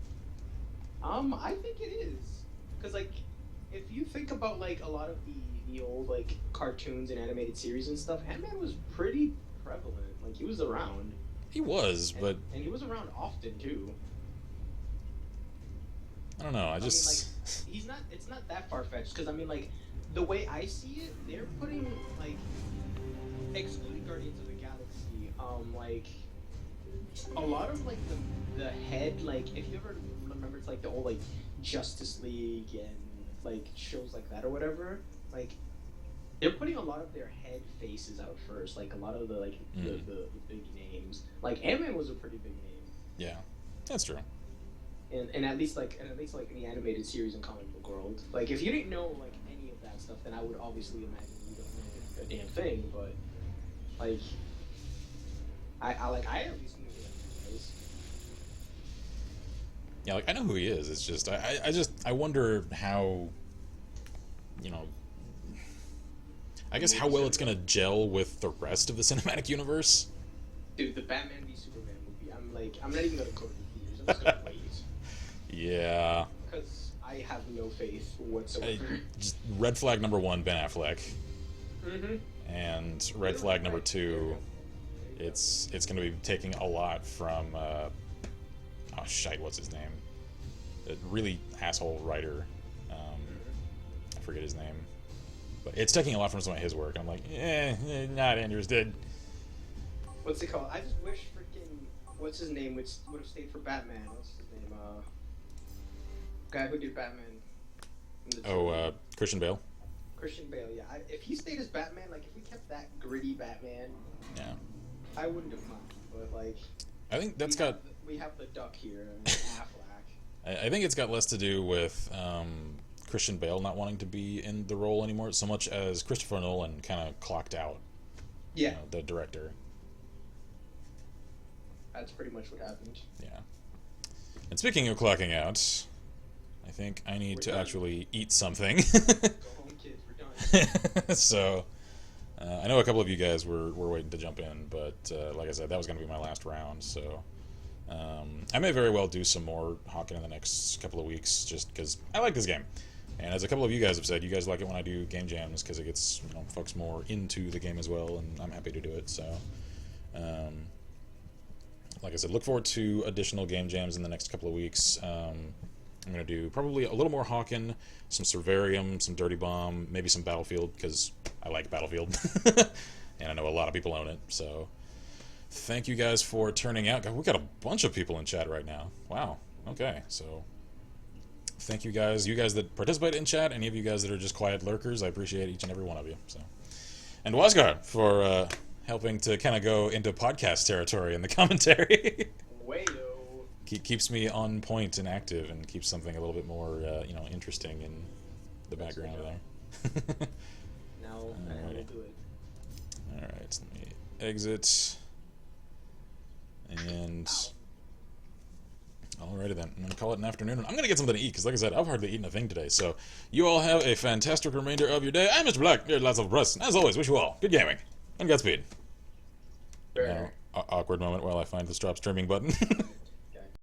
I think it is. Because, like, if you think about, like, a lot of the old, like, cartoons and animated series and stuff, Ant-Man was pretty prevalent. Like, he was around. He was, but... And he was around often, too. I don't know, I mean, like, it's not that far-fetched, because, I mean, like, the way I see it, they're putting, like, excluding Guardians of the Galaxy, like, a lot of, like, the head, like, if you ever remember, it's, like, the old, like, Justice League and, like, shows like that or whatever, like, they're putting a lot of their head faces out first, like, a lot of the, like, the big names. Like, Ant-Man was a pretty big name. Yeah, that's true. And at least like in the animated series and comic book world, like if you didn't know like any of that stuff, then I would obviously imagine you don't know a damn thing. But like, I at least knew who he was. Yeah, like I know who he is. It's just I wonder how, I guess how well it's gonna gel with the rest of the cinematic universe. Dude, the Batman v Superman movie. I'm not even gonna go to the theaters. I'm just gonna wait. Yeah. Because I have no faith whatsoever. Just red flag number 1, Ben Affleck. Mm-hmm. And red flag number 2, it's going to be taking a lot from what's his name? The really asshole writer. I forget his name. But it's taking a lot from some of his work. I'm like, not interested. What's it called? I just wish freaking what's his name would have stayed for Batman. What's his name? Guy who did Batman. Christian Bale. Christian Bale, yeah. If he stayed as Batman, like if we kept that gritty Batman, yeah, I wouldn't have minded. But like, I think we have the Duck here, and Affleck. I think it's got less to do with Christian Bale not wanting to be in the role anymore, so much as Christopher Nolan kind of clocked out. Yeah, the director. That's pretty much what happened. Yeah. And speaking of clocking out, I think I need We're to done. actually eat something. Go home, kids. We're done. So, I know a couple of you guys were waiting to jump in, but like I said, that was going to be my last round. So, I may very well do some more Hawken in the next couple of weeks, just because I like this game. And as a couple of you guys have said, you guys like it when I do game jams because it gets folks more into the game as well, and I'm happy to do it. So, like I said, look forward to additional game jams in the next couple of weeks. I'm going to do probably a little more Hawken, some Servarium, some Dirty Bomb, maybe some Battlefield, because I like Battlefield. And I know a lot of people own it, so thank you guys for turning out. God, we got a bunch of people in chat right now. Wow. Okay, so thank you guys that participate in chat, any of you guys that are just quiet lurkers. I appreciate each and every one of you. So, and Wasgard for helping to kind of go into podcast territory in the commentary. Wayo. Keeps me on point and active, and keeps something a little bit more interesting in the background there. Now I will do it. All right, so let me exit. And alrighty then, I'm gonna call it an afternoon. I'm gonna get something to eat because, like I said, I've hardly eaten a thing today. So you all have a fantastic remainder of your day. I'm Mr. Black. There's lots of rust. As always, wish you all good gaming and Godspeed. Fair. Awkward moment while I find the stop streaming button.